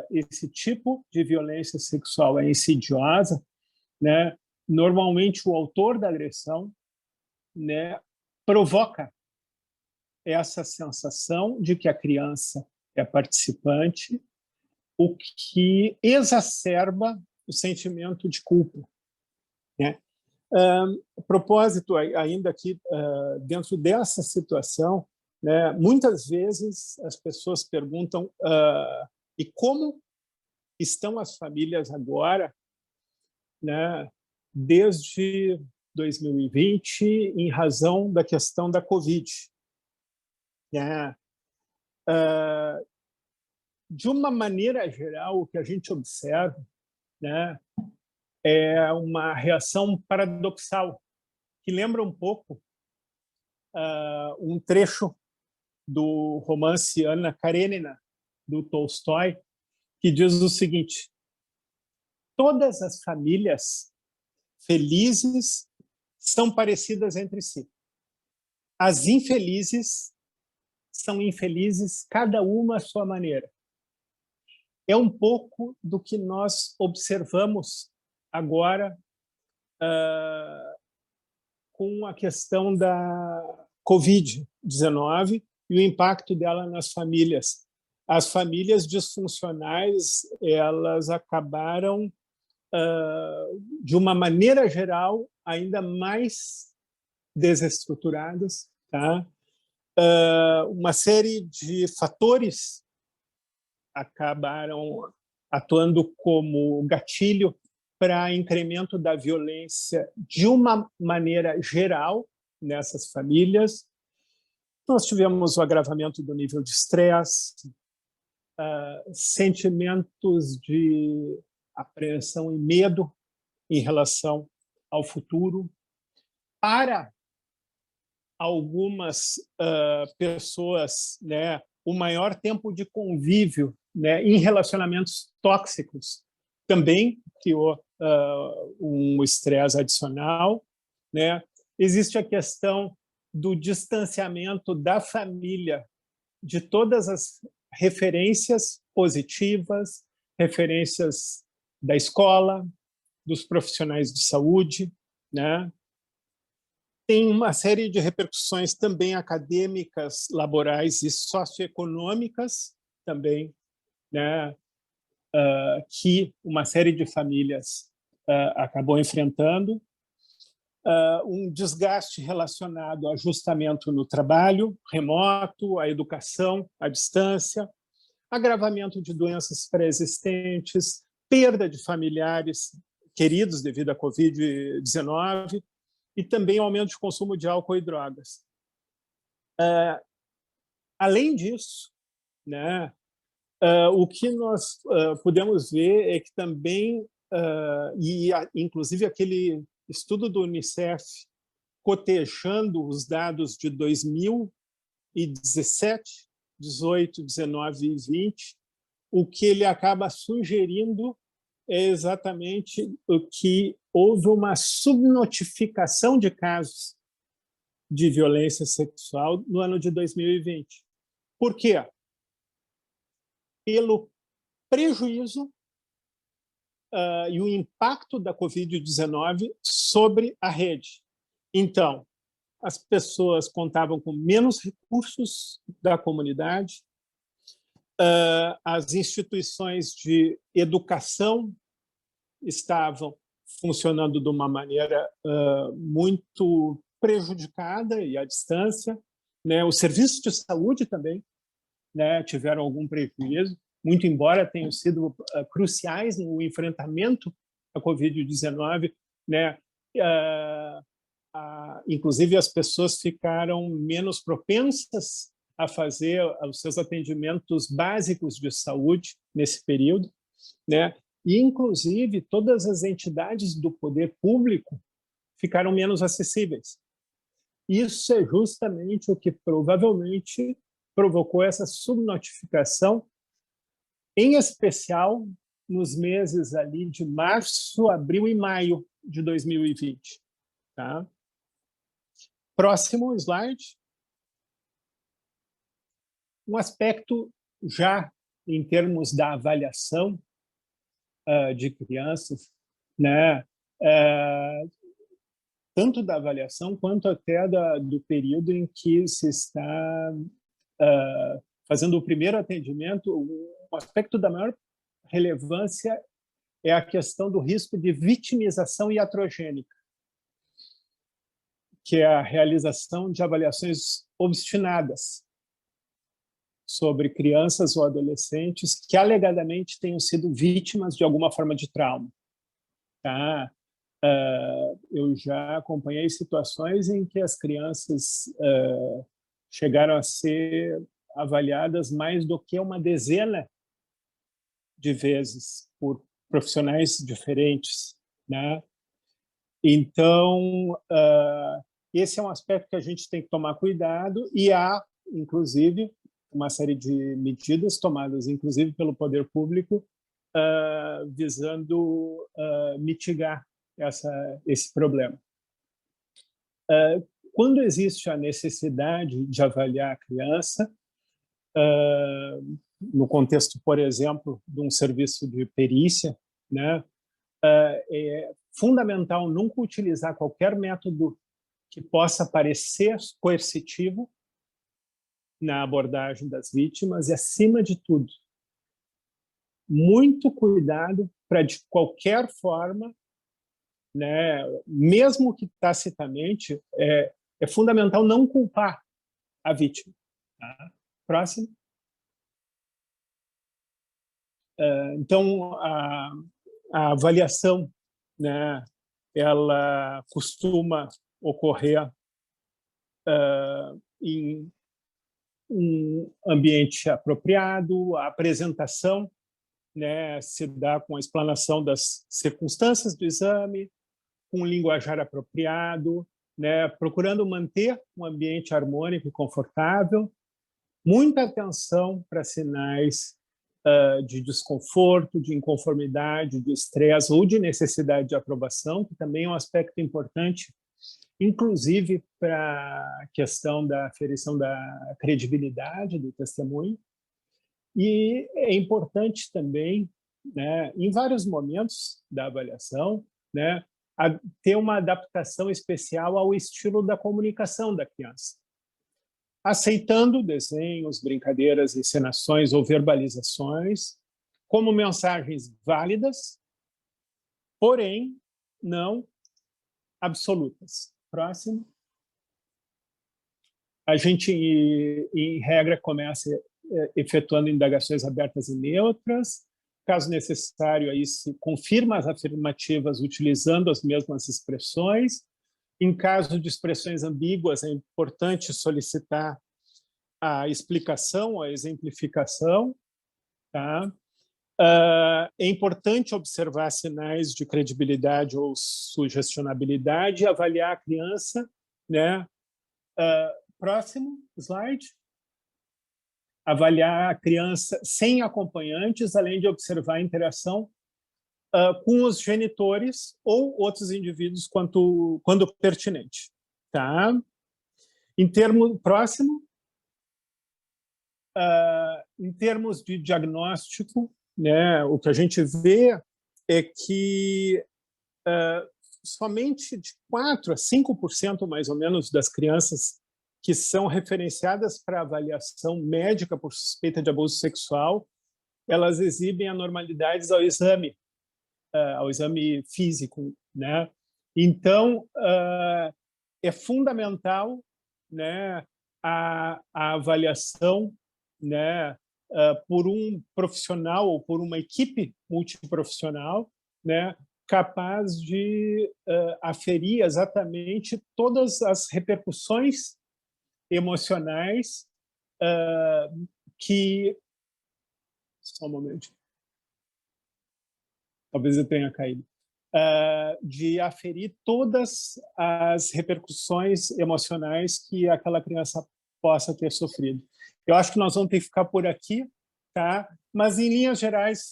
esse tipo de violência sexual é insidiosa, né? Normalmente o autor da agressão, né, provoca essa sensação de que a criança é participante, o que exacerba o sentimento de culpa, né? A propósito, ainda aqui, dentro dessa situação, né, muitas vezes as pessoas perguntam e como estão as famílias agora, né, desde 2020, em razão da questão da Covid. Né? De uma maneira geral, o que a gente observa, né, é uma reação paradoxal, que lembra um pouco um trecho do romance Anna Karenina, do Tolstói, que diz o seguinte: todas as famílias felizes são parecidas entre si. As infelizes são infelizes, cada uma à sua maneira. É um pouco do que nós observamos agora com a questão da Covid-19 e o impacto dela nas famílias. As famílias disfuncionais, elas acabaram, de uma maneira geral, ainda mais desestruturadas, tá? Uma série de fatores acabaram atuando como gatilho para incremento da violência de uma maneira geral nessas famílias. Nós tivemos o agravamento do nível de estresse, sentimentos de apreensão e medo em relação ao futuro. Para algumas pessoas, né, o maior tempo de convívio, né, em relacionamentos tóxicos também criou um estresse adicional, né? Existe a questão do distanciamento da família de todas as referências positivas, referências da escola, dos profissionais de saúde, né? Tem uma série de repercussões também acadêmicas, laborais e socioeconômicas também, né? Que uma série de famílias acabou enfrentando. Um desgaste relacionado ao ajustamento no trabalho remoto, à educação à distância, agravamento de doenças pré-existentes, perda de familiares queridos devido à Covid-19 e também aumento de consumo de álcool e drogas. Além disso, né, o que nós podemos ver é que também, inclusive aquele estudo do Unicef cotejando os dados de 2017, 18, 19 e 20, o que ele acaba sugerindo é exatamente o que houve uma subnotificação de casos de violência sexual no ano de 2020. Por quê? Pelo prejuízo e o impacto da Covid-19 sobre a rede. Então, as pessoas contavam com menos recursos da comunidade, as instituições de educação estavam funcionando de uma maneira muito prejudicada e à distância, né? Os serviços de saúde também, né, tiveram algum prejuízo, muito embora tenham sido cruciais no enfrentamento da Covid-19, né? Inclusive, as pessoas ficaram menos propensas a fazer os seus atendimentos básicos de saúde nesse período, né? E, inclusive, todas as entidades do poder público ficaram menos acessíveis. Isso é justamente o que provavelmente provocou essa subnotificação, em especial nos meses ali de março, abril e maio de 2020. Tá? Próximo slide. Um aspecto já em termos da avaliação de crianças, né? Tanto da avaliação quanto até do período em que se está fazendo o primeiro atendimento. Um aspecto da maior relevância é a questão do risco de vitimização iatrogênica, que é a realização de avaliações obstinadas sobre crianças ou adolescentes que alegadamente tenham sido vítimas de alguma forma de trauma. Tá? Eu já acompanhei situações em que as crianças chegaram a ser avaliadas mais do que uma dezena de vezes por profissionais diferentes, né? Então, esse é um aspecto que a gente tem que tomar cuidado, e há inclusive, uma série de medidas tomadas, inclusive pelo poder público, visando mitigar esse problema. Quando existe a necessidade de avaliar a criança, no contexto, por exemplo, de um serviço de perícia, né, é fundamental nunca utilizar qualquer método que possa parecer coercitivo na abordagem das vítimas e, acima de tudo, muito cuidado para, de qualquer forma, né, mesmo que tacitamente, é fundamental não culpar a vítima. Tá? Próximo. Então, a avaliação, né, ela costuma ocorrer em um ambiente apropriado, a apresentação, né, se dá com a explanação das circunstâncias do exame, com um linguajar apropriado, né, procurando manter um ambiente harmônico e confortável, muita atenção para sinais de desconforto, de inconformidade, de estresse ou de necessidade de aprovação, que também é um aspecto importante, inclusive para a questão da aferição da credibilidade do testemunho. E é importante também, né, em vários momentos da avaliação, né, ter uma adaptação especial ao estilo da comunicação da criança, aceitando desenhos, brincadeiras, encenações ou verbalizações como mensagens válidas, porém não absolutas. Próximo. A gente, em regra, começa efetuando indagações abertas e neutras. Caso necessário, aí se confirma as afirmativas utilizando as mesmas expressões. Em caso de expressões ambíguas, é importante solicitar a explicação, a exemplificação. Tá? É importante observar sinais de credibilidade ou sugestionabilidade e avaliar a criança. Né? Próximo slide. Avaliar a criança sem acompanhantes, além de observar a interação com os genitores ou outros indivíduos quando pertinente. Tá? Próximo. Em termos de diagnóstico, né, o que a gente vê é que somente de 4% a 5%, mais ou menos, das crianças que são referenciadas para avaliação médica por suspeita de abuso sexual, elas exibem anormalidades ao exame físico, né? Então, é fundamental, né, a avaliação, né, por um profissional ou por uma equipe multiprofissional, né, capaz de aferir exatamente todas as repercussões emocionais que... Só um momento. Talvez eu tenha caído. De aferir todas as repercussões emocionais que aquela criança possa ter sofrido. Eu acho que nós vamos ter que ficar por aqui, tá? Mas, em linhas gerais,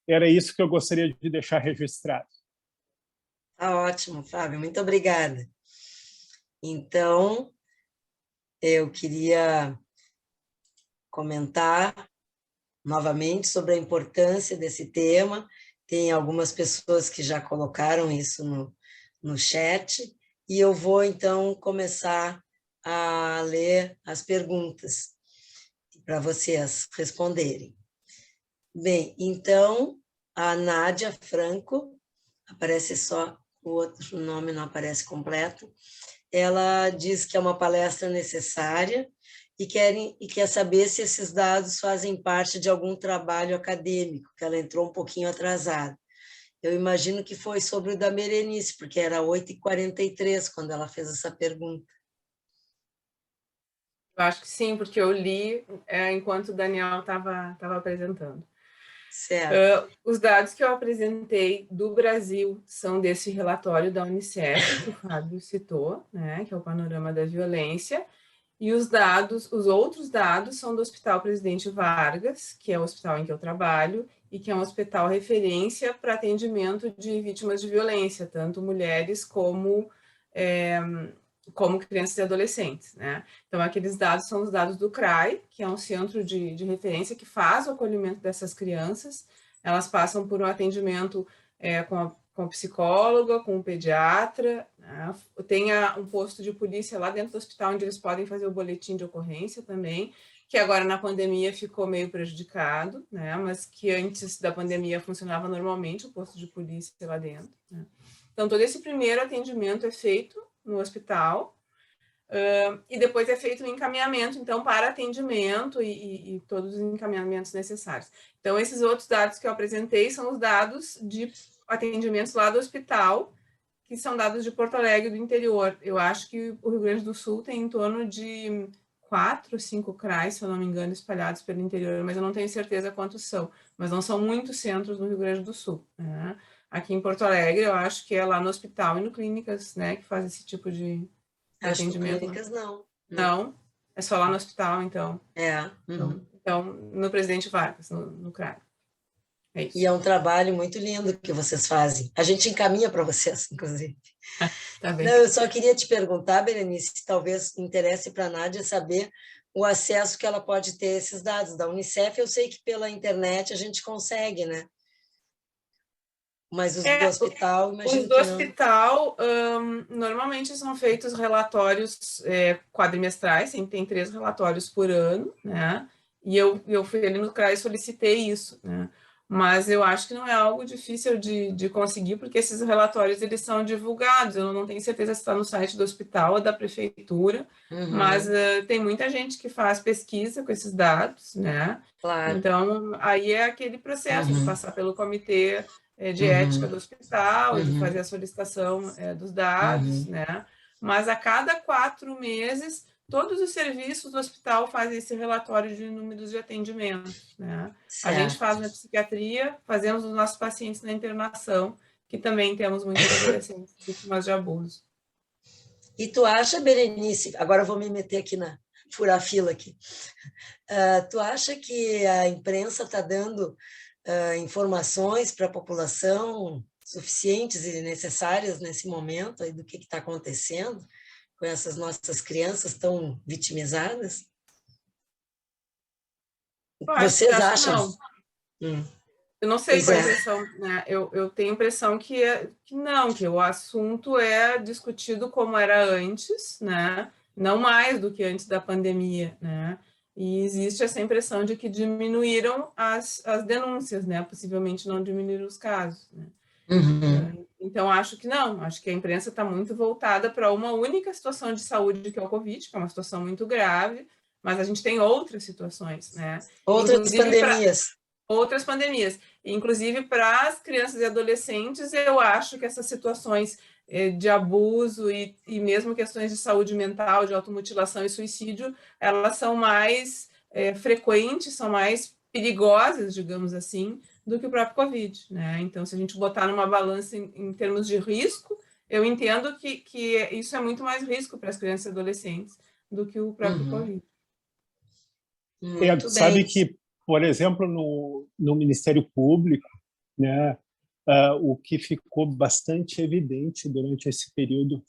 era isso que eu gostaria de deixar registrado. Tá ótimo, Fábio, muito obrigada. Então, eu queria comentar novamente sobre a importância desse tema. Tem algumas pessoas que já colocaram isso no chat, e eu vou, então, começar a ler as perguntas para vocês responderem. Bem, então, a Nádia Franco, aparece só o outro nome, não aparece completo, ela diz que é uma palestra necessária e quer saber se esses dados fazem parte de algum trabalho acadêmico, que ela entrou um pouquinho atrasada. Eu imagino que foi sobre o da Berenice, porque era 8h43 quando ela fez essa pergunta. Eu acho que sim, porque eu li enquanto o Daniel estava apresentando. Certo. Os dados que eu apresentei do Brasil são desse relatório da Unicef, que o Fábio citou, né, que é o Panorama da Violência, e os outros dados são do Hospital Presidente Vargas, que é o hospital em que eu trabalho, e que é um hospital referência para atendimento de vítimas de violência, tanto mulheres como crianças e adolescentes, né? Então, aqueles dados são os dados do CRAI, que é um centro de referência que faz o acolhimento dessas crianças. Elas passam por um atendimento com a psicóloga, com o pediatra, né? Tem um posto de polícia lá dentro do hospital, onde eles podem fazer o boletim de ocorrência também, que agora na pandemia ficou meio prejudicado, né? Mas que antes da pandemia funcionava normalmente o posto de polícia lá dentro, né? Então, todo esse primeiro atendimento é feito no hospital, e depois é feito o encaminhamento, então, para atendimento e todos os encaminhamentos necessários. Então, esses outros dados que eu apresentei são os dados de atendimentos lá do hospital, que são dados de Porto Alegre do interior. Eu acho que o Rio Grande do Sul tem em torno de 4, 5 CRAs, se eu não me engano, espalhados pelo interior, mas eu não tenho certeza quantos são. Mas não são muitos centros no Rio Grande do Sul, né? Aqui em Porto Alegre, eu acho que é lá no hospital e no clínicas, né, que faz esse tipo de Acho que atendimento. clínicas não. Não, é só lá no hospital, então. Uhum. Então, no Presidente Vargas, no CRAI. É isso. E é um trabalho muito lindo que vocês fazem. A gente encaminha para vocês, inclusive. Tá bem. Não, eu só queria te perguntar, Berenice, se talvez interesse para a Nádia saber o acesso que ela pode ter a esses dados da Unicef. Eu sei que pela internet a gente consegue, né? Mas os do hospital, imagino os do que não. hospital, normalmente são feitos relatórios quadrimestrais, sempre tem 3 relatórios por ano, né? E eu fui ali no CRAI e solicitei isso, né? Mas eu acho que não é algo difícil de conseguir, porque esses relatórios, eles são divulgados. Eu não tenho certeza se está no site do hospital ou da prefeitura, mas tem muita gente que faz pesquisa com esses dados, né? Claro. Então, aí é aquele processo de passar pelo comitê de ética do hospital, de fazer a solicitação dos dados, né? Mas a cada 4 meses, todos os serviços do hospital fazem esse relatório de números de atendimento, né? A gente faz na psiquiatria, fazemos os nossos pacientes na internação, que também temos muitos adolescentes vítimas de abuso. E tu acha, Berenice, agora eu vou me meter aqui furar a fila aqui, tu acha que a imprensa está dando informações para a população suficientes e necessárias nesse momento aí do que está acontecendo com essas nossas crianças tão vitimizadas? Vocês acham? Não. Eu não sei qual é a impressão, né? Eu tenho a impressão que não, que o assunto é discutido como era antes, né? Não mais do que antes da pandemia, né? E existe essa impressão de que diminuíram as denúncias, né? Possivelmente não diminuíram os casos, né? Então, acho que não. Acho que a imprensa está muito voltada para uma única situação de saúde, que é o Covid, que é uma situação muito grave, mas a gente tem outras situações, né? Outras pandemias. Outras pandemias. Inclusive, para as crianças e adolescentes, eu acho que essas situações de abuso e mesmo questões de saúde mental, de automutilação e suicídio, elas são mais frequentes, são mais perigosas, digamos assim, do que o próprio Covid, né? Então, se a gente botar numa balança em termos de risco, eu entendo que isso é muito mais risco para as crianças e adolescentes do que o próprio Covid. Sabe que, por exemplo, no Ministério Público, né, o que ficou bastante evidente durante esse período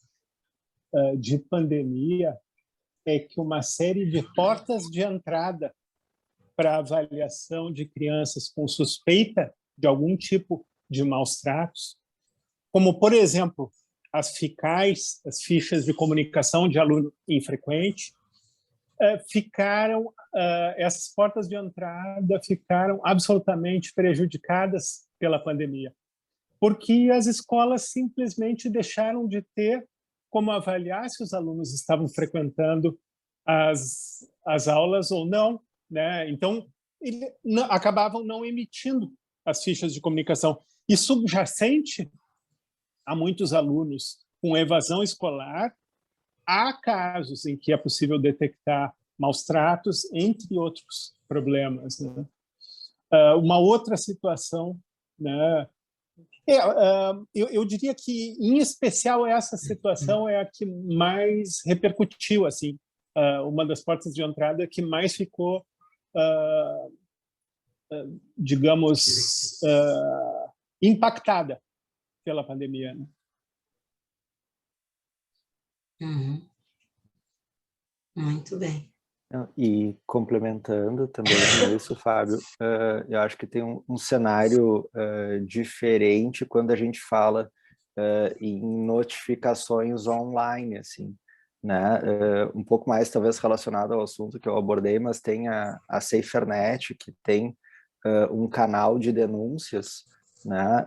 de pandemia é que uma série de portas de entrada para avaliação de crianças com suspeita de algum tipo de maus tratos, como, por exemplo, as FICAIs, as fichas de comunicação de aluno infrequente, essas portas de entrada ficaram absolutamente prejudicadas pela pandemia, porque as escolas simplesmente deixaram de ter como avaliar se os alunos estavam frequentando as aulas ou não, né? Então, acabavam não emitindo as fichas de comunicação. E subjacente a muitos alunos com evasão escolar, há casos em que é possível detectar maus tratos, entre outros problemas, né? Uma outra situação, né? Eu diria que, em especial, essa situação é a que mais repercutiu, assim, uma das portas de entrada que mais ficou, digamos, impactada pela pandemia, né? Uhum. Muito bem. E complementando também com isso, Fábio, eu acho que tem um cenário diferente quando a gente fala em notificações online, assim, né? Um pouco mais talvez relacionado ao assunto que eu abordei, mas tem a SaferNet, que tem um canal de denúncias, né?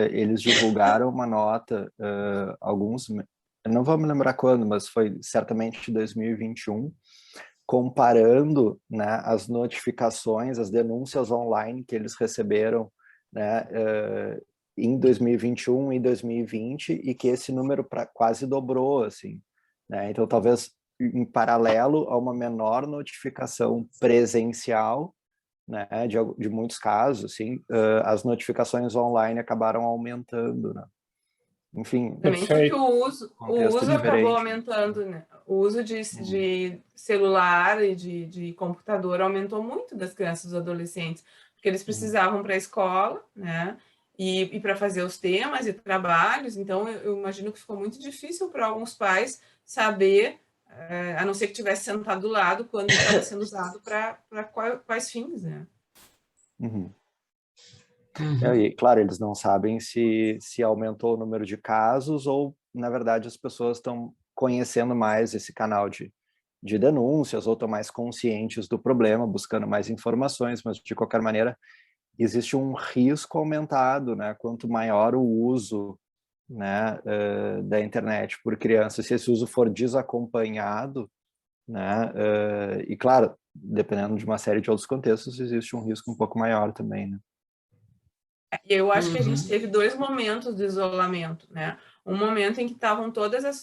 Eles divulgaram uma nota, eu não vou me lembrar quando, mas foi certamente 2021, comparando, né, as notificações, as denúncias online que eles receberam, né, em 2021 e 2020, e que esse número quase dobrou, assim, né? Então, talvez em paralelo a uma menor notificação presencial, né, de muitos casos, assim, as notificações online acabaram aumentando, né? Enfim, Também porque o contexto uso acabou diferente. aumentando, né? O uso de celular e de computador aumentou muito das crianças e dos adolescentes, porque eles precisavam para a escola, né? E para fazer os temas e trabalhos. Então, eu imagino que ficou muito difícil para alguns pais saber, a não ser que tivesse sentado do lado, quando estava sendo usado para quais fins, né? Uhum. E, claro, eles não sabem se aumentou o número de casos ou, na verdade, as pessoas estão conhecendo mais esse canal de denúncias ou estão mais conscientes do problema, buscando mais informações, mas, de qualquer maneira, existe um risco aumentado, né? Quanto maior o uso, né, da internet por crianças, se esse uso for desacompanhado, né, e, claro, dependendo de uma série de outros contextos, existe um risco um pouco maior também, né? Eu acho que a gente teve 2 momentos de isolamento, né? Um momento em que estavam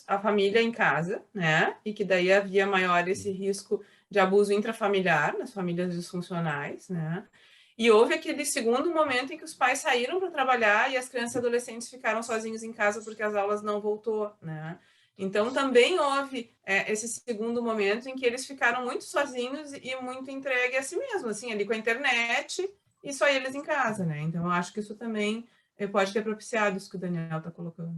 a família em casa, né? E que daí havia maior esse risco de abuso intrafamiliar nas famílias disfuncionais, né? E houve aquele segundo momento em que os pais saíram para trabalhar e as crianças e adolescentes ficaram sozinhos em casa porque as aulas não voltou, né? Então também houve esse segundo momento em que eles ficaram muito sozinhos e muito entregues a si mesmos, assim, ali com a internet e só eles em casa, né? Então, eu acho que isso também pode ter propiciado isso que o Daniel está colocando.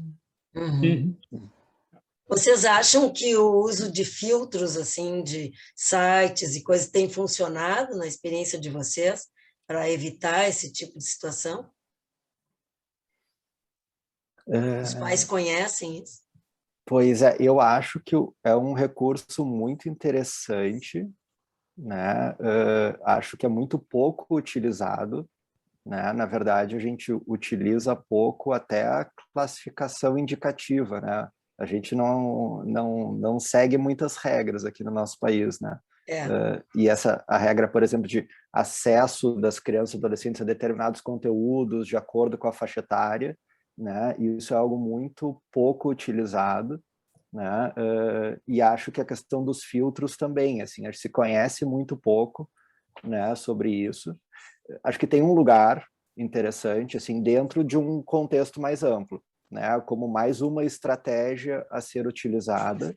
Vocês acham que o uso de filtros, assim, de sites e coisas, tem funcionado na experiência de vocês para evitar esse tipo de situação? Os pais conhecem isso? Pois é, eu acho que é um recurso muito interessante, né? Acho que é muito pouco utilizado, né? Na verdade, a gente utiliza pouco até a classificação indicativa, né? A gente não segue muitas regras aqui no nosso país, né? E a regra, por exemplo, de acesso das crianças e adolescentes a determinados conteúdos de acordo com a faixa etária, né? Isso é algo muito pouco utilizado, né? E acho que a questão dos filtros também, assim, a gente se conhece muito pouco, né, sobre isso. Acho que tem um lugar interessante, assim, dentro de um contexto mais amplo, né, como mais uma estratégia a ser utilizada,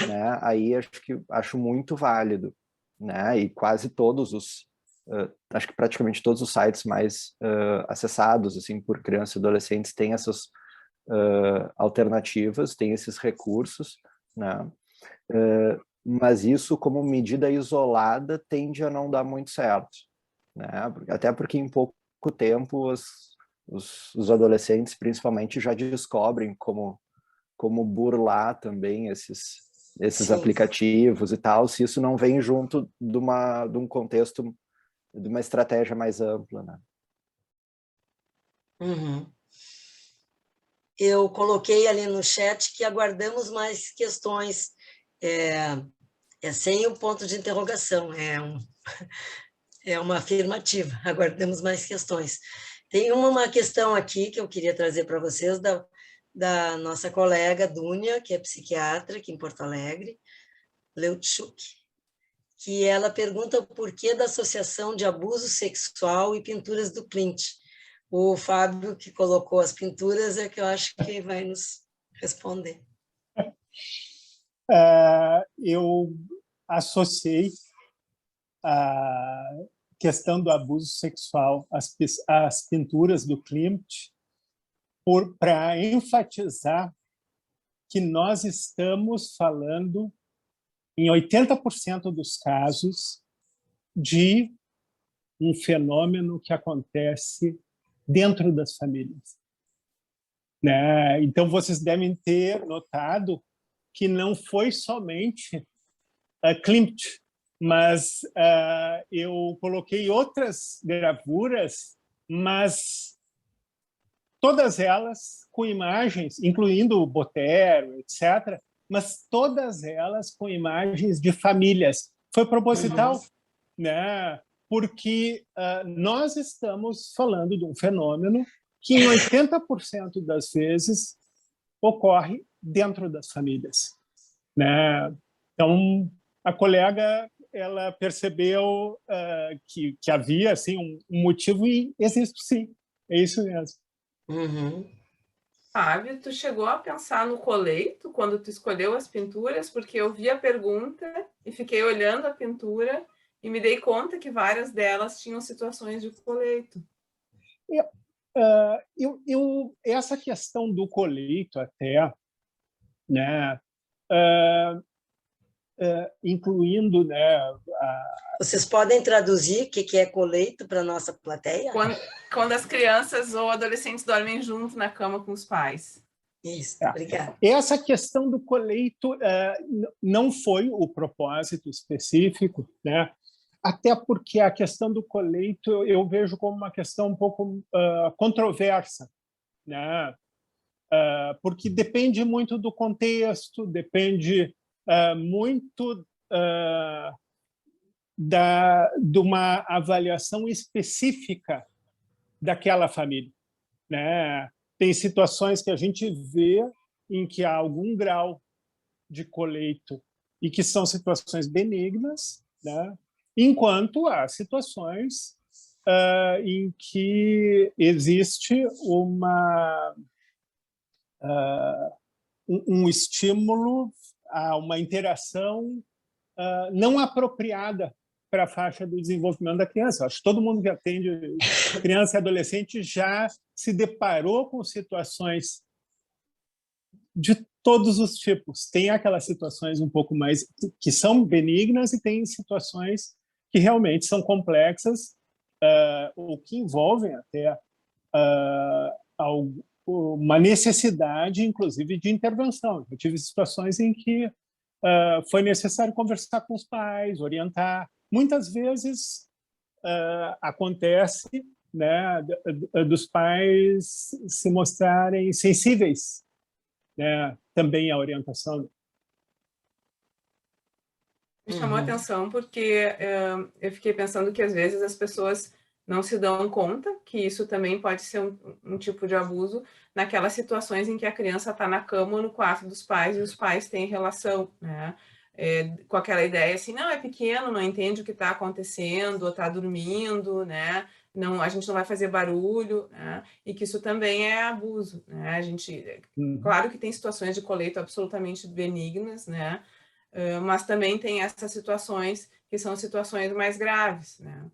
né, aí acho muito válido, né, e quase todos acho que praticamente todos os sites mais acessados, assim, por crianças e adolescentes têm essas alternativas, têm esses recursos, né, mas isso como medida isolada tende a não dar muito certo, né? Até porque em pouco tempo os adolescentes principalmente já descobrem como burlar também esses aplicativos e tal, se isso não vem junto de um contexto, de uma estratégia mais ampla, né? Eu coloquei ali no chat que aguardamos mais questões, sem o ponto de interrogação, é uma afirmativa, aguardamos mais questões. Tem uma questão aqui que eu queria trazer para vocês, da nossa colega Dúnia, que é psiquiatra aqui em Porto Alegre, Leutchuk. que ela pergunta o porquê da associação de abuso sexual e pinturas do Klimt. O Fábio, que colocou as pinturas, é que eu acho que vai nos responder. Eu associei a questão do abuso sexual às pinturas do Klimt para enfatizar que nós estamos falando, em 80% dos casos, de um fenômeno que acontece dentro das famílias, né? Então, vocês devem ter notado que não foi somente Klimt, mas eu coloquei outras gravuras, mas todas elas com imagens, incluindo o Botero, etc., mas todas elas com imagens de famílias. Foi proposital, né? Porque nós estamos falando de um fenômeno que, em 80% das vezes, ocorre dentro das famílias, né? Então, a colega, ela percebeu que havia assim, um motivo, e existe sim, é isso mesmo. Fábio, tu chegou a pensar no coleito quando tu escolheu as pinturas? Porque eu vi a pergunta e fiquei olhando a pintura e me dei conta que várias delas tinham situações de coleito. Essa questão do coleito até, né, incluindo, né, Vocês podem traduzir o que é coleito para a nossa plateia? Quando as crianças ou adolescentes dormem junto na cama com os pais. Isso, obrigada. Essa questão do coleito não foi o propósito específico, né? Até porque a questão do coleito eu vejo como uma questão um pouco controversa, né? Porque depende muito do contexto, depende muito de uma avaliação específica daquela família, né? Tem situações que a gente vê em que há algum grau de coleito e que são situações benignas, né? Enquanto há situações em que existe um estímulo a uma interação não apropriada para a faixa do desenvolvimento da criança. Acho que todo mundo que atende criança e adolescente já se deparou com situações de todos os tipos. Tem aquelas situações um pouco mais que são benignas e tem situações que realmente são complexas ou que envolvem até uma necessidade, inclusive, de intervenção. Eu tive situações em que foi necessário conversar com os pais, orientar. Muitas vezes acontece, né, dos pais se mostrarem sensíveis, né, também à orientação. Me chamou a atenção porque eu fiquei pensando que às vezes as pessoas não se dão conta que isso também pode ser um tipo de abuso naquelas situações em que a criança está na cama ou no quarto dos pais e os pais têm relação, né? Com aquela ideia assim, não, é pequeno, não entende o que está acontecendo, ou está dormindo, né? Não, a gente não vai fazer barulho, né? E que isso também é abuso, né? A gente, claro que tem situações de coleito absolutamente benignas, né? Mas também tem essas situações que são situações mais graves, né?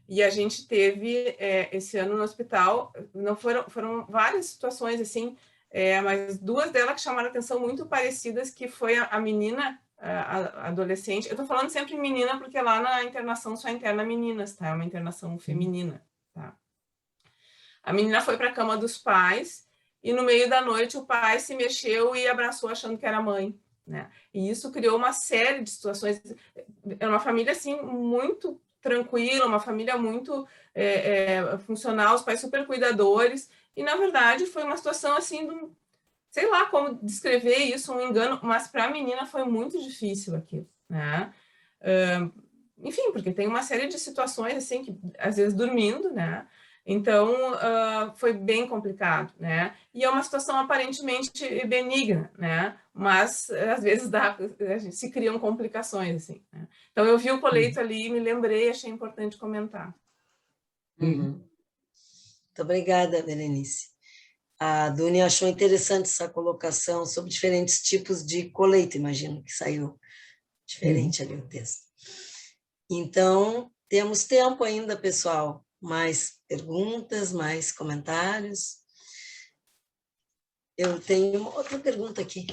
E a gente teve esse ano no hospital, não foram várias situações assim, mas duas delas que chamaram atenção muito parecidas, que foi a menina, a adolescente. Eu tô falando sempre menina porque lá na internação só interna meninas, tá? É uma internação feminina, tá? A menina foi para a cama dos pais e no meio da noite o pai se mexeu e abraçou achando que era mãe, né? E isso criou uma série de situações. É uma família assim muito tranquila, uma família muito funcional, os pais super cuidadores, e na verdade foi uma situação assim, sei lá como descrever isso, um engano, mas para a menina foi muito difícil aquilo, né? Enfim, porque tem uma série de situações assim, que às vezes dormindo, né? Então, foi bem complicado, né? E é uma situação aparentemente benigna, né? Mas, às vezes, se criam complicações, assim, né? Então, eu vi o coleito ali, me lembrei, achei importante comentar. Muito obrigada, Berenice. A Duni achou interessante essa colocação sobre diferentes tipos de colheita, imagino que saiu diferente ali o texto. Então, temos tempo ainda, pessoal. Mais perguntas, mais comentários? Eu tenho uma outra pergunta aqui.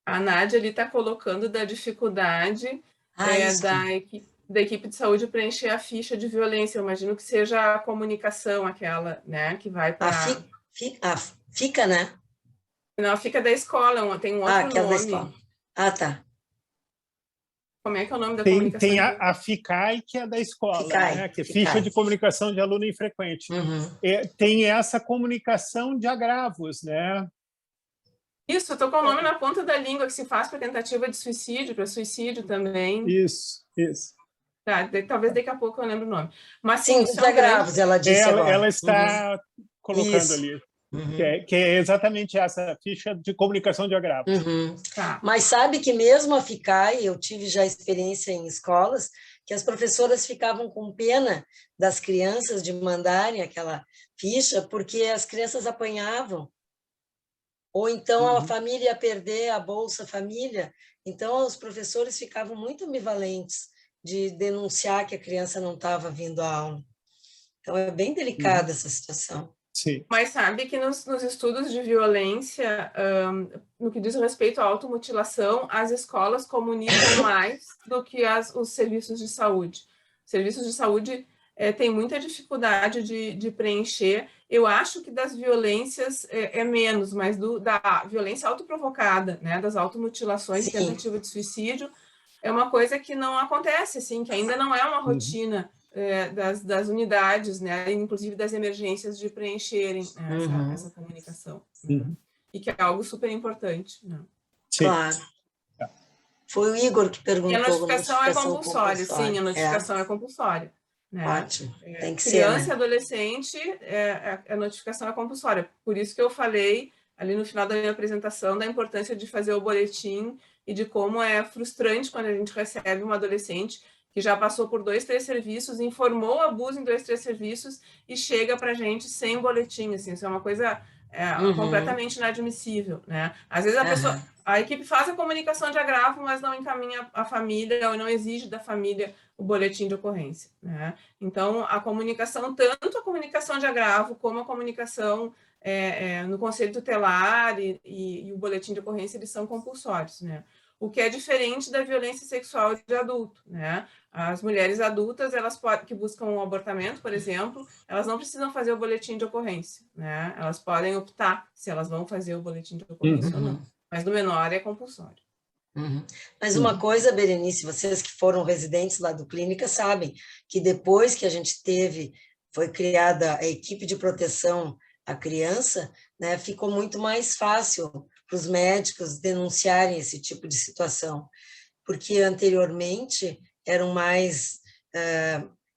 A Nádia ali está colocando da dificuldade da equipe de saúde preencher a ficha de violência. Eu imagino que seja a comunicação aquela, né, que vai para... Fica, né? Não, fica da escola, tem um outro nome. Aquela da escola. Tá. Como é que é o nome da comunicação? Tem a FICAI, que é da escola, né? Que é Ficha de Comunicação de Aluno Infrequente. Tem essa comunicação de agravos, né? Isso, eu estou com o nome na ponta da língua, que se faz para tentativa de suicídio, para suicídio também. Isso. Tá, talvez daqui a pouco eu lembre o nome. Mas, sim, os agravos, ela disse agora. Ela está colocando ali. Que é exatamente essa ficha de comunicação de agravos. Tá. Mas sabe que mesmo a FICAI, eu tive já experiência em escolas, que as professoras ficavam com pena das crianças de mandarem aquela ficha, porque as crianças apanhavam. Ou então a família ia perder a Bolsa Família. Então, os professores ficavam muito ambivalentes de denunciar que a criança não estava vindo à aula. Então, é bem delicada essa situação. Sim. Mas sabe que nos estudos de violência, no que diz respeito à automutilação, as escolas comunicam mais do que os serviços de saúde. Os serviços de saúde têm muita dificuldade de preencher. Eu acho que das violências é menos, mas da violência autoprovocada, né, das automutilações e tentativa de suicídio, é uma coisa que não acontece, assim, que ainda não é uma rotina das unidades, né, inclusive das emergências, de preencherem, né, essa comunicação. Né? E que é algo super importante. Né? Claro. Foi o Igor que perguntou. E a notificação é compulsória, sim, a notificação é compulsória. Né? Ótimo, tem que ser. Criança e adolescente, a notificação é compulsória. Por isso que eu falei, ali no final da minha apresentação, da importância de fazer o boletim e de como é frustrante quando a gente recebe um adolescente que já passou por 2, 3 serviços, informou o abuso em 2, 3 serviços e chega para a gente sem boletim. Assim, isso é uma coisa completamente inadmissível. Né? Às vezes a equipe faz a comunicação de agravo, mas não encaminha a família ou não exige da família o boletim de ocorrência. Né? Então, a comunicação, tanto a comunicação de agravo como a comunicação no conselho tutelar e o boletim de ocorrência, eles são compulsórios. Né? O que é diferente da violência sexual de adulto. Né? As mulheres adultas, que buscam um abortamento, por exemplo, elas não precisam fazer o boletim de ocorrência. Né? Elas podem optar se elas vão fazer o boletim de ocorrência ou não. Mas no menor é compulsório. Mas uma coisa, Berenice, vocês que foram residentes lá do Clínica sabem que depois que a gente foi criada a equipe de proteção à criança, né, ficou muito mais fácil para os médicos denunciarem esse tipo de situação, porque anteriormente eram mais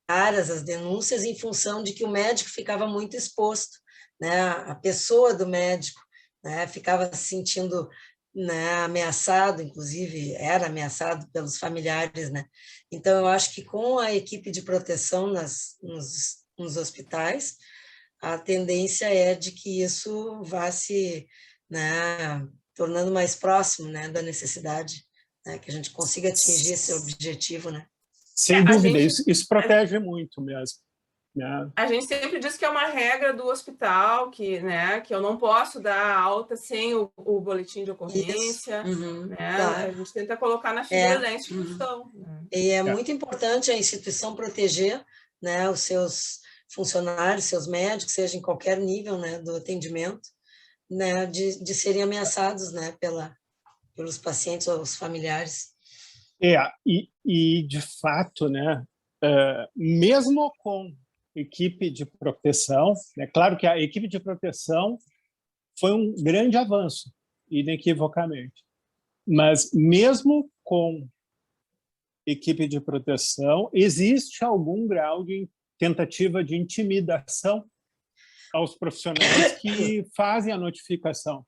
raras as denúncias em função de que o médico ficava muito exposto, né, a pessoa do médico, né, ficava se sentindo, né, ameaçado, inclusive era ameaçado pelos familiares, né? Então eu acho que com a equipe de proteção nos hospitais, a tendência é de que isso vá se, né, tornando mais próximo, né, da necessidade, né, que a gente consiga atingir esse objetivo, né? Sem dúvida, isso protege muito mesmo. Né? A gente sempre diz que é uma regra do hospital, né, que eu não posso dar alta sem o boletim de ocorrência. Né? Claro. A gente tenta colocar na figura da instituição. Né? E é muito importante a instituição proteger, né, os seus funcionários, seus médicos, seja em qualquer nível, né, do atendimento, né, de serem ameaçados, né, pelos pacientes ou os familiares. E de fato, né, mesmo com equipe de proteção, é claro que a equipe de proteção foi um grande avanço, inequivocamente, mas mesmo com equipe de proteção, existe algum grau de tentativa de intimidação aos profissionais que fazem a notificação.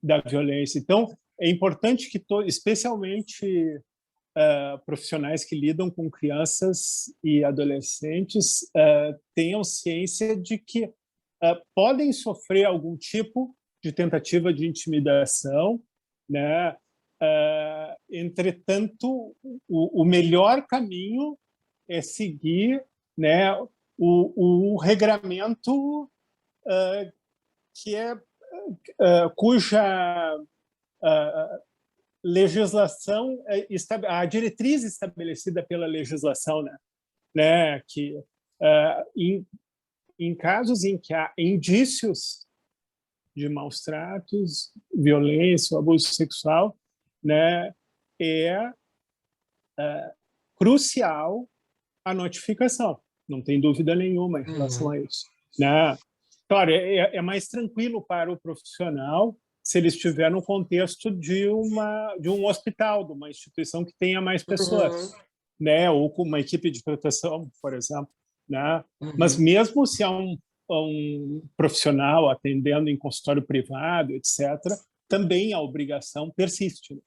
da violência. Então, é importante que, especialmente profissionais que lidam com crianças e adolescentes tenham ciência de que podem sofrer algum tipo de tentativa de intimidação, né? Entretanto, o melhor caminho é seguir, né, o regramento que cuja legislação, a diretriz estabelecida pela legislação, né, que em casos em que há indícios de maus tratos, violência, abuso sexual, né, é crucial a notificação. Não tem dúvida nenhuma em relação a isso, né? Claro, é mais tranquilo para o profissional se ele estiver no contexto de um hospital, de uma instituição que tenha mais pessoas, né? Ou com uma equipe de proteção, por exemplo, né? Mas mesmo se há um profissional atendendo em consultório privado, etc., também a obrigação persiste.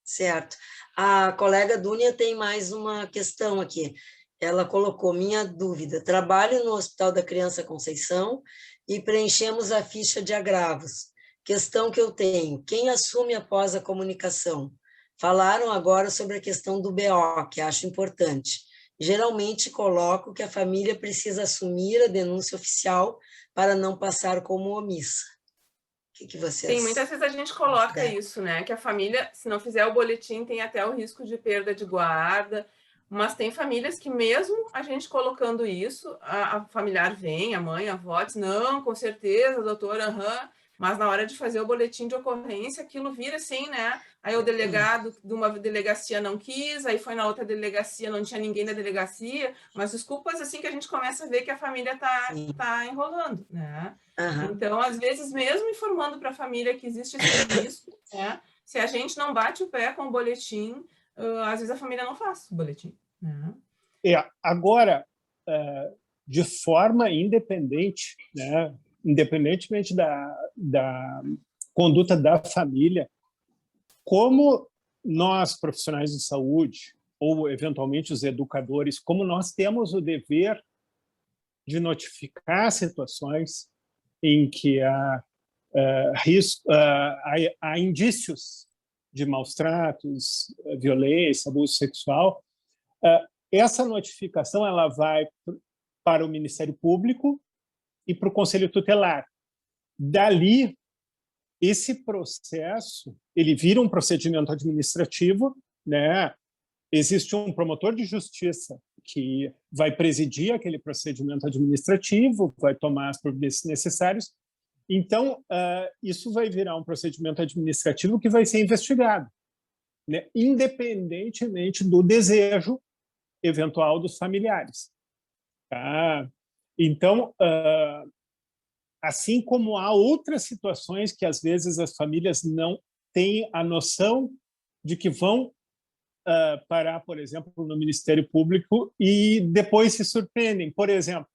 Certo. A colega Dúnia tem mais uma questão aqui. Ela colocou: minha dúvida, trabalho no Hospital da Criança Conceição e preenchemos a ficha de agravos. Questão que eu tenho: quem assume após a comunicação? Falaram agora sobre a questão do BO, que acho importante. Geralmente coloco que a família precisa assumir a denúncia oficial para não passar como omissa. O que vocês... Sim, muitas vezes a gente coloca isso, né? Que a família, se não fizer o boletim, tem até o risco de perda de guarda. Mas tem famílias que mesmo a gente colocando isso, a familiar vem, a mãe, a avó diz: não, com certeza, doutora, mas na hora de fazer o boletim de ocorrência, aquilo vira assim, né? Aí o delegado de uma delegacia não quis, aí foi na outra delegacia, não tinha ninguém da delegacia, mas desculpas assim que a gente começa a ver que a família tá enrolando, né? Então, às vezes, mesmo informando para a família que existe esse risco, né? Se a gente não bate o pé com o boletim, às vezes a família não faz o boletim. Agora, de forma independente, né, independentemente da conduta da família, como nós, profissionais de saúde, ou eventualmente os educadores, como nós temos o dever de notificar situações em que há indícios de maus tratos, violência, abuso sexual, essa notificação ela vai para o Ministério Público e para o Conselho Tutelar. Dali, esse processo ele vira um procedimento administrativo, né? Existe um promotor de justiça que vai presidir aquele procedimento administrativo, vai tomar as providências necessárias. Então, isso vai virar um procedimento administrativo que vai ser investigado, né? Independentemente do desejo eventual dos familiares. Tá? Então, assim como há outras situações que às vezes as famílias não têm a noção de que vão parar, por exemplo, no Ministério Público e depois se surpreendem. Por exemplo,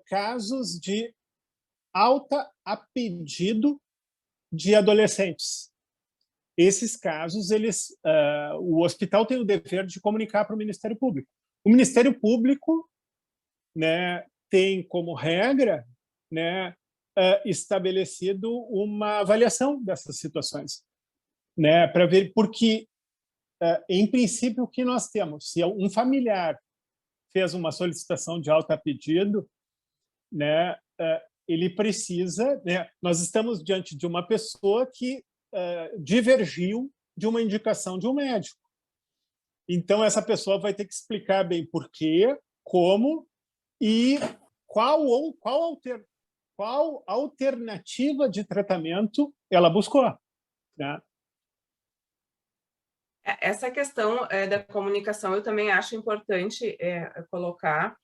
casos de alta a pedido de adolescentes. Esses casos, o hospital tem o dever de comunicar para o Ministério Público. O Ministério Público, né, tem como regra, né, estabelecido uma avaliação dessas situações, né, para ver, porque, em princípio, o que nós temos? Se um familiar fez uma solicitação de alta a pedido, né, ele precisa, né, nós estamos diante de uma pessoa que divergiu de uma indicação de um médico. Então, essa pessoa vai ter que explicar bem por quê, como e qual alternativa de tratamento ela buscou, né? Essa questão da comunicação eu também acho importante colocar,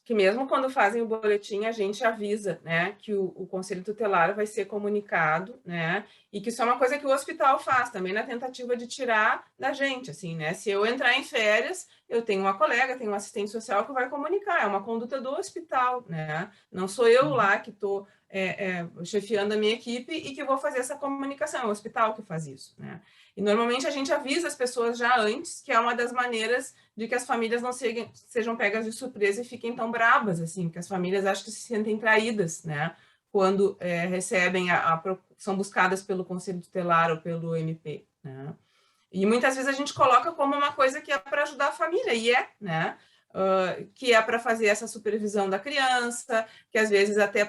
que mesmo quando fazem o boletim, a gente avisa, né, que o Conselho Tutelar vai ser comunicado, né, e que isso é uma coisa que o hospital faz também na tentativa de tirar da gente, assim, né, se eu entrar em férias, eu tenho uma colega, tenho um assistente social que vai comunicar, é uma conduta do hospital, né? Não sou eu lá que estou chefiando a minha equipe e que vou fazer essa comunicação, é o hospital que faz isso, né? E normalmente a gente avisa as pessoas já antes, que é uma das maneiras de que as famílias não sejam pegas de surpresa e fiquem tão bravas, assim, porque as famílias acham que se sentem traídas, né? Quando recebem, são buscadas pelo Conselho Tutelar ou pelo MP, né? E muitas vezes a gente coloca como uma coisa que é para ajudar a família, e né? Que é para fazer essa supervisão da criança, que às vezes até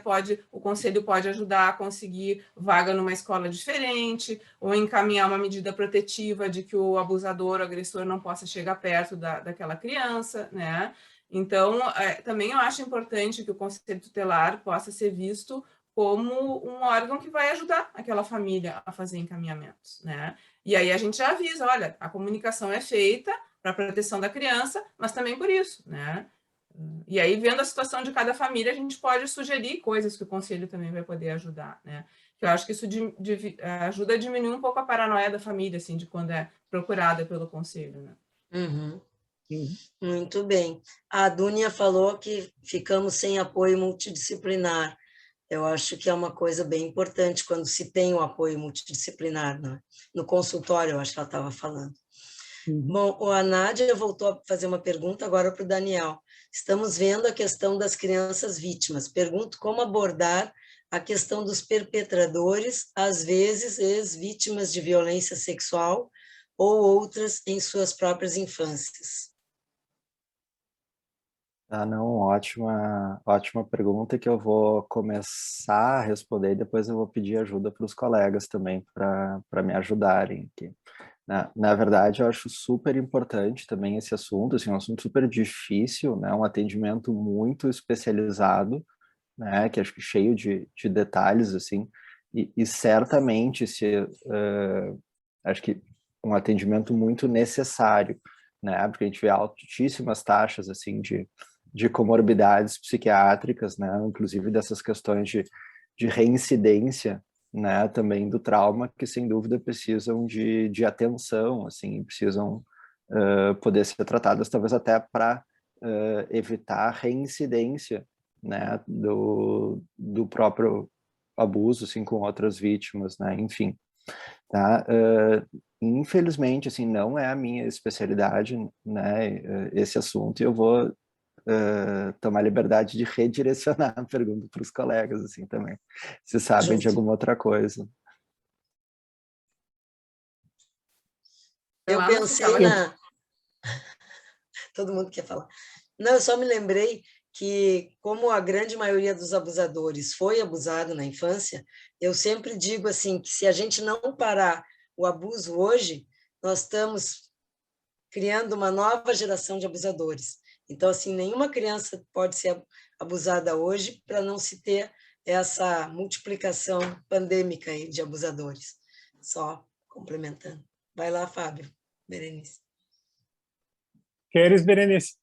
o conselho pode ajudar a conseguir vaga numa escola diferente, ou encaminhar uma medida protetiva de que o abusador, o agressor não possa chegar perto daquela criança, né? Então, também eu acho importante que o conselho tutelar possa ser visto como um órgão que vai ajudar aquela família a fazer encaminhamentos, né? E aí a gente já avisa, olha, a comunicação é feita para a proteção da criança, mas também por isso, né? E aí, vendo a situação de cada família, a gente pode sugerir coisas que o conselho também vai poder ajudar, né? Eu acho que isso ajuda a diminuir um pouco a paranoia da família, assim, de quando é procurada pelo conselho, né? Uhum. Muito bem. A Dúnia falou que ficamos sem apoio multidisciplinar. Eu acho que é uma coisa bem importante quando se tem o apoio multidisciplinar, né? No consultório, eu acho que ela estava falando. Bom, a Nádia voltou a fazer uma pergunta agora para o Daniel. Estamos vendo a questão das crianças vítimas. Pergunto como abordar a questão dos perpetradores, às vezes ex-vítimas de violência sexual ou outras em suas próprias infâncias. Não, ótima pergunta que eu vou começar a responder e depois eu vou pedir ajuda para os colegas também para me ajudarem aqui. Na verdade, eu acho super importante também esse assunto, assim, um assunto super difícil, né, um atendimento muito especializado, né, que acho que cheio de detalhes, assim, e certamente acho que um atendimento muito necessário, né, porque a gente vê altíssimas taxas, assim, de comorbidades psiquiátricas, né, inclusive dessas questões de reincidência, né, também do trauma, que sem dúvida precisam de atenção, assim, precisam poder ser tratadas talvez até para evitar a reincidência, né, do próprio abuso, assim, com outras vítimas, né, enfim, tá? Infelizmente, assim, não é a minha especialidade, né, esse assunto, e eu vou tomar liberdade de redirecionar a pergunta para os colegas, assim, também, se sabem de alguma outra coisa. Eu pensei Todo mundo quer falar. Não, eu só me lembrei que, como a grande maioria dos abusadores foi abusado na infância, eu sempre digo assim, que se a gente não parar o abuso hoje, nós estamos criando uma nova geração de abusadores. Então, assim, nenhuma criança pode ser abusada hoje para não se ter essa multiplicação pandêmica aí de abusadores. Só complementando. Vai lá, Fábio, Berenice. Queres, Berenice?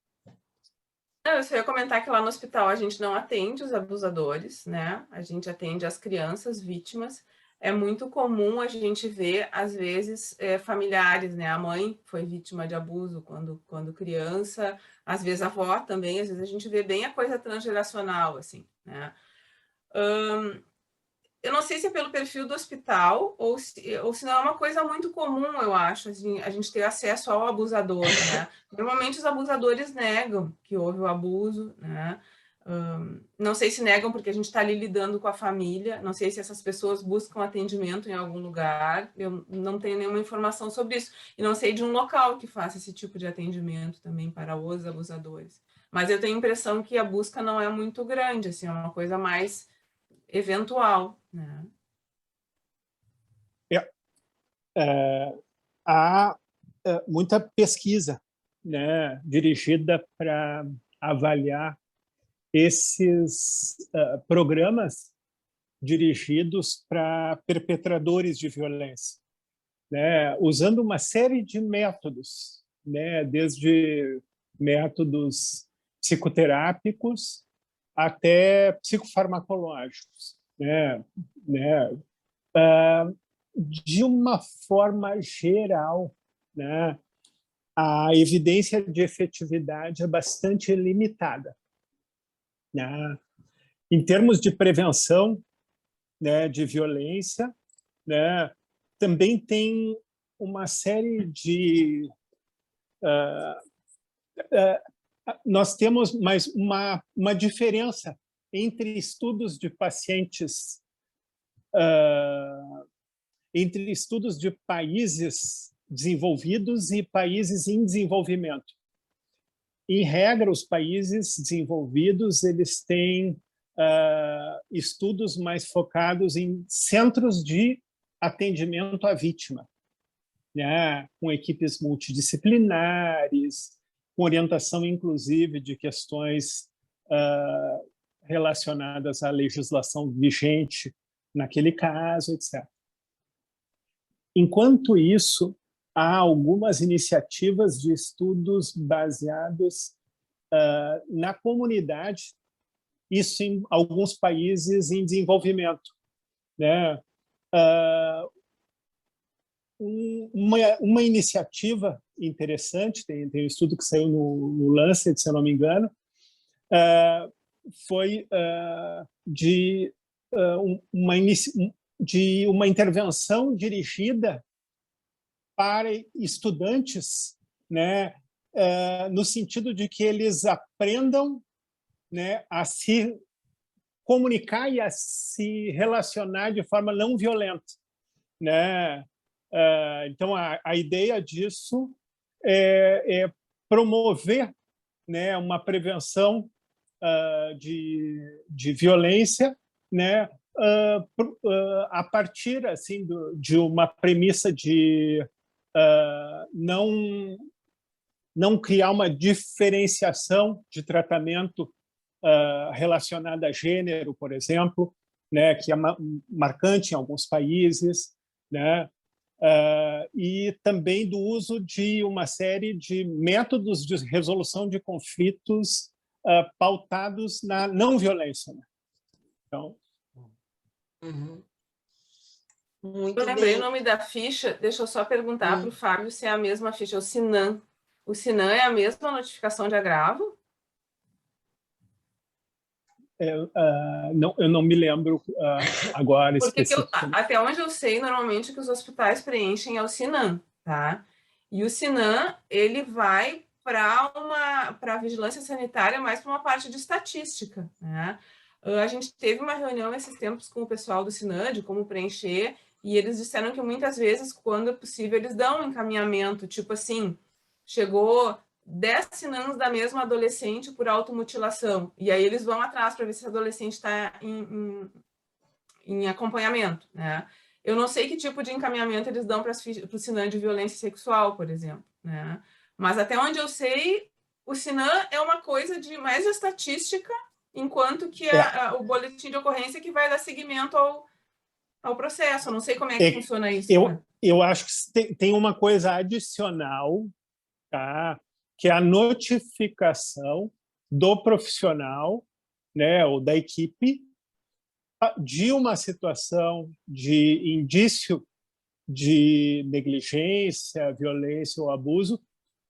Eu só ia comentar que lá no hospital a gente não atende os abusadores, né? A gente atende as crianças vítimas. É muito comum a gente ver, às vezes, familiares, né? A mãe foi vítima de abuso quando criança, às vezes a avó também, às vezes a gente vê bem a coisa transgeracional, assim, né? Eu não sei se é pelo perfil do hospital ou se não é uma coisa muito comum, eu acho, assim, a gente ter acesso ao abusador, né? Normalmente os abusadores negam que houve o abuso, né? Não sei se negam porque a gente está ali lidando com a família, não sei se essas pessoas buscam atendimento em algum lugar, eu não tenho nenhuma informação sobre isso, e não sei de um local que faça esse tipo de atendimento também para os abusadores. Mas eu tenho a impressão que a busca não é muito grande, assim, é uma coisa mais eventual, né? Há muita pesquisa, né, dirigida para avaliar esses programas dirigidos para perpetradores de violência, né, usando uma série de métodos, né, desde métodos psicoterápicos até psicofarmacológicos, né, de uma forma geral, né, a evidência de efetividade é bastante limitada, né? Em termos de prevenção, né, de violência, né, também tem uma série de... nós temos mais uma diferença entre estudos de pacientes, entre estudos de países desenvolvidos e países em desenvolvimento. Em regra, os países desenvolvidos eles têm estudos mais focados em centros de atendimento à vítima, né? Com equipes multidisciplinares, com orientação, inclusive, de questões relacionadas à legislação vigente naquele caso, etc. Enquanto isso, há algumas iniciativas de estudos baseados na comunidade, isso em alguns países em desenvolvimento, né? Uma iniciativa interessante, tem um estudo que saiu no Lancet, se eu não me engano, foi de uma intervenção dirigida para estudantes, né, no sentido de que eles aprendam, né, a se comunicar e a se relacionar de forma não violenta, né? Então, a ideia disso é promover, né, uma prevenção de violência, né, a partir assim, de uma premissa de não criar uma diferenciação de tratamento relacionada a gênero, por exemplo, né, que é marcante em alguns países, né, e também do uso de uma série de métodos de resolução de conflitos pautados na não violência, né? Então, Muito eu lembrei bem. o nome da ficha, deixa eu só perguntar para o Fábio se é a mesma ficha, o SINAM. O SINAM é a mesma notificação de agravo? eu não me lembro agora especificamente. Até onde eu sei, normalmente, que os hospitais preenchem é o SINAM, tá? E o SINAM, ele vai para a vigilância sanitária, mais para uma parte de estatística, né? A gente teve uma reunião esses tempos com o pessoal do SINAM, de como preencher, e eles disseram que muitas vezes, quando é possível, eles dão um encaminhamento, tipo assim, chegou 10 SINAMs da mesma adolescente por automutilação, e aí eles vão atrás para ver se a adolescente está em acompanhamento, né? Eu não sei que tipo de encaminhamento eles dão para o SINAM de violência sexual, por exemplo, né? Mas até onde eu sei, o SINAM é uma coisa mais de estatística, enquanto que o boletim de ocorrência que vai dar seguimento ao processo. Eu não sei como é que funciona isso. Eu acho que tem uma coisa adicional, tá? Que é a notificação do profissional, né, ou da equipe, de uma situação de indício de negligência, violência ou abuso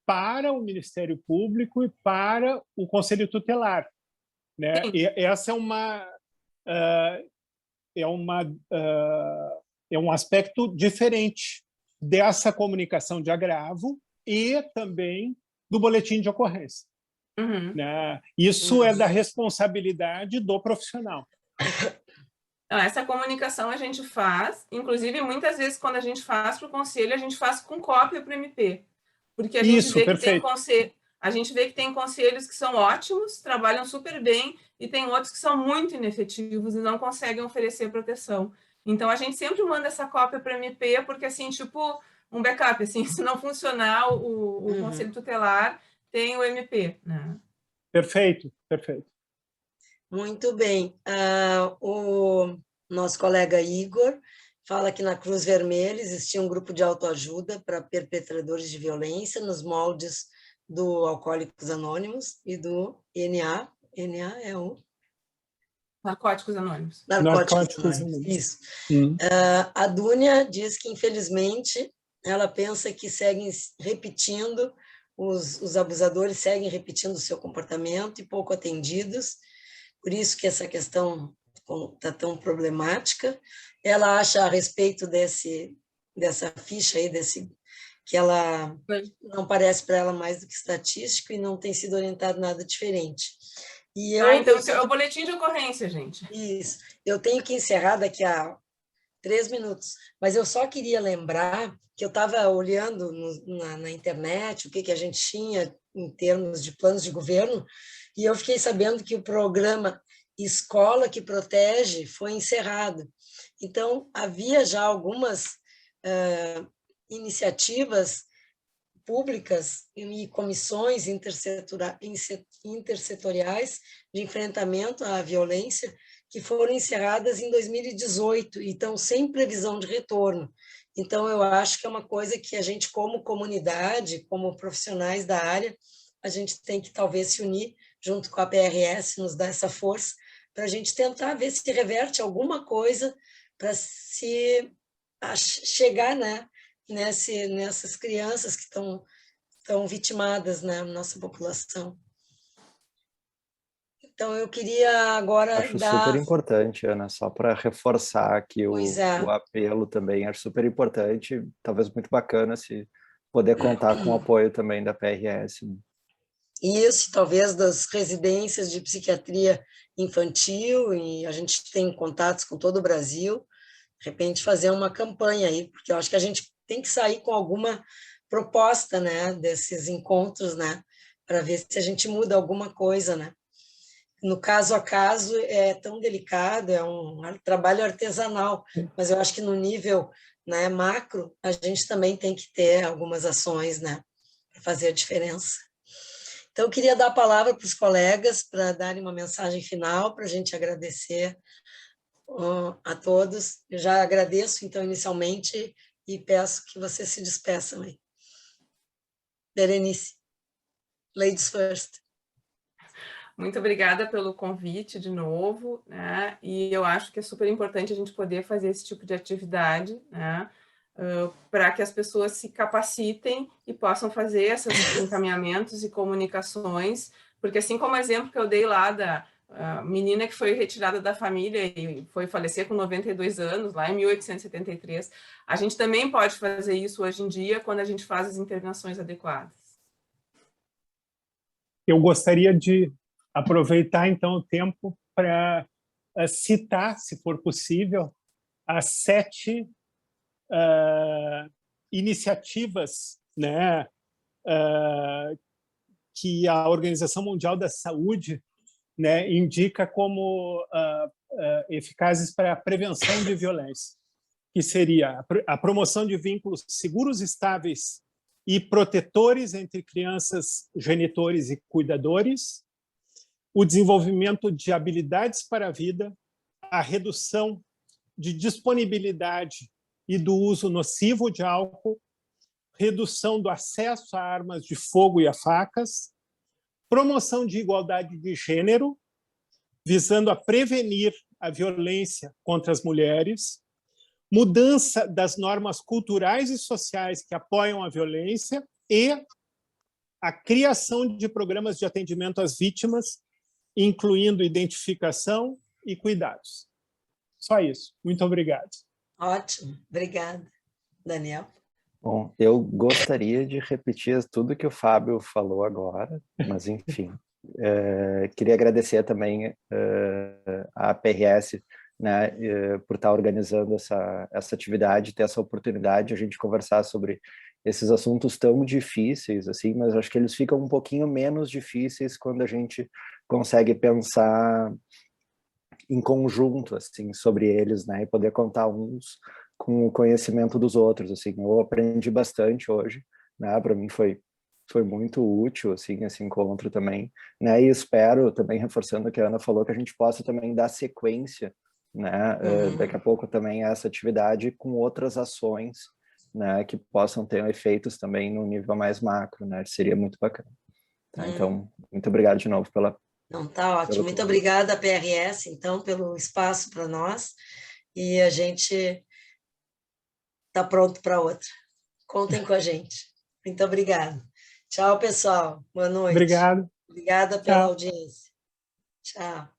para o Ministério Público e para o Conselho Tutelar, né? E essa é um aspecto diferente dessa comunicação de agravo e também do boletim de ocorrência. Né? Isso é da responsabilidade do profissional. Essa comunicação a gente faz, inclusive muitas vezes quando a gente faz para o conselho, a gente faz com cópia para o MP, porque a gente vê que tem conselhos que são ótimos, trabalham super bem, e tem outros que são muito inefetivos e não conseguem oferecer proteção. Então a gente sempre manda essa cópia para o MP, porque assim, tipo um backup, assim, se não funcionar o conselho tutelar, tem o MP, né? Perfeito, perfeito. Muito bem. O nosso colega Igor fala que na Cruz Vermelha existia um grupo de autoajuda para perpetradores de violência nos moldes do Alcoólicos Anônimos e do NA. NA é o... Narcóticos Anônimos. Narcóticos Anônimos, isso. A Dúnia diz que, infelizmente, ela pensa que seguem repetindo os abusadores seguem repetindo o seu comportamento e pouco atendidos, por isso que essa questão está tão problemática. Ela acha a respeito dessa ficha aí, que ela não parece para ela mais do que estatístico e não tem sido orientado nada diferente. E então é o boletim de ocorrência, gente. Isso. Eu tenho que encerrar daqui a 3 minutos, mas eu só queria lembrar que eu estava olhando na internet o que a gente tinha em termos de planos de governo, e eu fiquei sabendo que o programa Escola que Protege foi encerrado. Então, havia já algumas iniciativas públicas e comissões intersetoriais de enfrentamento à violência que foram encerradas em 2018 e estão sem previsão de retorno. Então, eu acho que é uma coisa que a gente, como comunidade, como profissionais da área, a gente tem que talvez se unir junto com a PRS, nos dar essa força, para a gente tentar ver se reverte alguma coisa para se chegar, né, nessas crianças que estão vitimadas, né, na nossa população. Então, eu queria agora Acho super importante, Ana, só para reforçar aqui o apelo também, acho super importante, talvez muito bacana se poder contar com o apoio também da PRS. Isso, talvez das residências de psiquiatria infantil, e a gente tem contatos com todo o Brasil, de repente fazer uma campanha aí, porque eu acho que a gente tem que sair com alguma proposta, né, desses encontros, né, para ver se a gente muda alguma coisa, né. No caso a caso é tão delicado, é um trabalho artesanal, mas eu acho que no nível, né, macro, a gente também tem que ter algumas ações, né, para fazer a diferença. Então, eu queria dar a palavra para os colegas para darem uma mensagem final, para a gente agradecer a todos. Eu já agradeço, então, inicialmente, e peço que vocês se despeçam aí. Berenice, ladies first. Muito obrigada pelo convite de novo, né? E eu acho que é super importante a gente poder fazer esse tipo de atividade, né? Para que as pessoas se capacitem e possam fazer esses encaminhamentos e comunicações, porque assim como o exemplo que eu dei lá da menina que foi retirada da família e foi falecer com 92 anos, lá em 1873, a gente também pode fazer isso hoje em dia quando a gente faz as intervenções adequadas. Eu gostaria de aproveitar, então, o tempo para citar, se for possível, as 7 iniciativas, né, que a Organização Mundial da Saúde, né, indica como eficazes para a prevenção de violência, que seria a promoção de vínculos seguros, estáveis e protetores entre crianças, genitores e cuidadores, o desenvolvimento de habilidades para a vida, a redução de disponibilidade e do uso nocivo de álcool, redução do acesso a armas de fogo e a facas, promoção de igualdade de gênero, visando a prevenir a violência contra as mulheres, mudança das normas culturais e sociais que apoiam a violência e a criação de programas de atendimento às vítimas, incluindo identificação e cuidados. Só isso. Muito obrigado. Ótimo. Obrigada. Daniel? Bom, eu gostaria de repetir tudo que o Fábio falou agora, mas, enfim, queria agradecer também à PRS, né, por estar organizando essa atividade, ter essa oportunidade de a gente conversar sobre esses assuntos tão difíceis, assim, mas acho que eles ficam um pouquinho menos difíceis quando a gente consegue pensar em conjunto, assim, sobre eles, né, e poder contar uns com o conhecimento dos outros, assim. Eu aprendi bastante hoje, né, para mim foi muito útil, assim, esse encontro também, né, e espero, também reforçando o que a Ana falou, que a gente possa também dar sequência, né, daqui a pouco também a essa atividade com outras ações, né, que possam ter efeitos também no nível mais macro, né, seria muito bacana. Tá? Então, muito obrigado de novo pela... Não, tá ótimo. Muito obrigada, PRS, então, pelo espaço para nós, e a gente está pronto para outra. Contem com a gente. Muito obrigada. Tchau, pessoal. Boa noite. Obrigado. Obrigada pela Tchau. audiência. Tchau.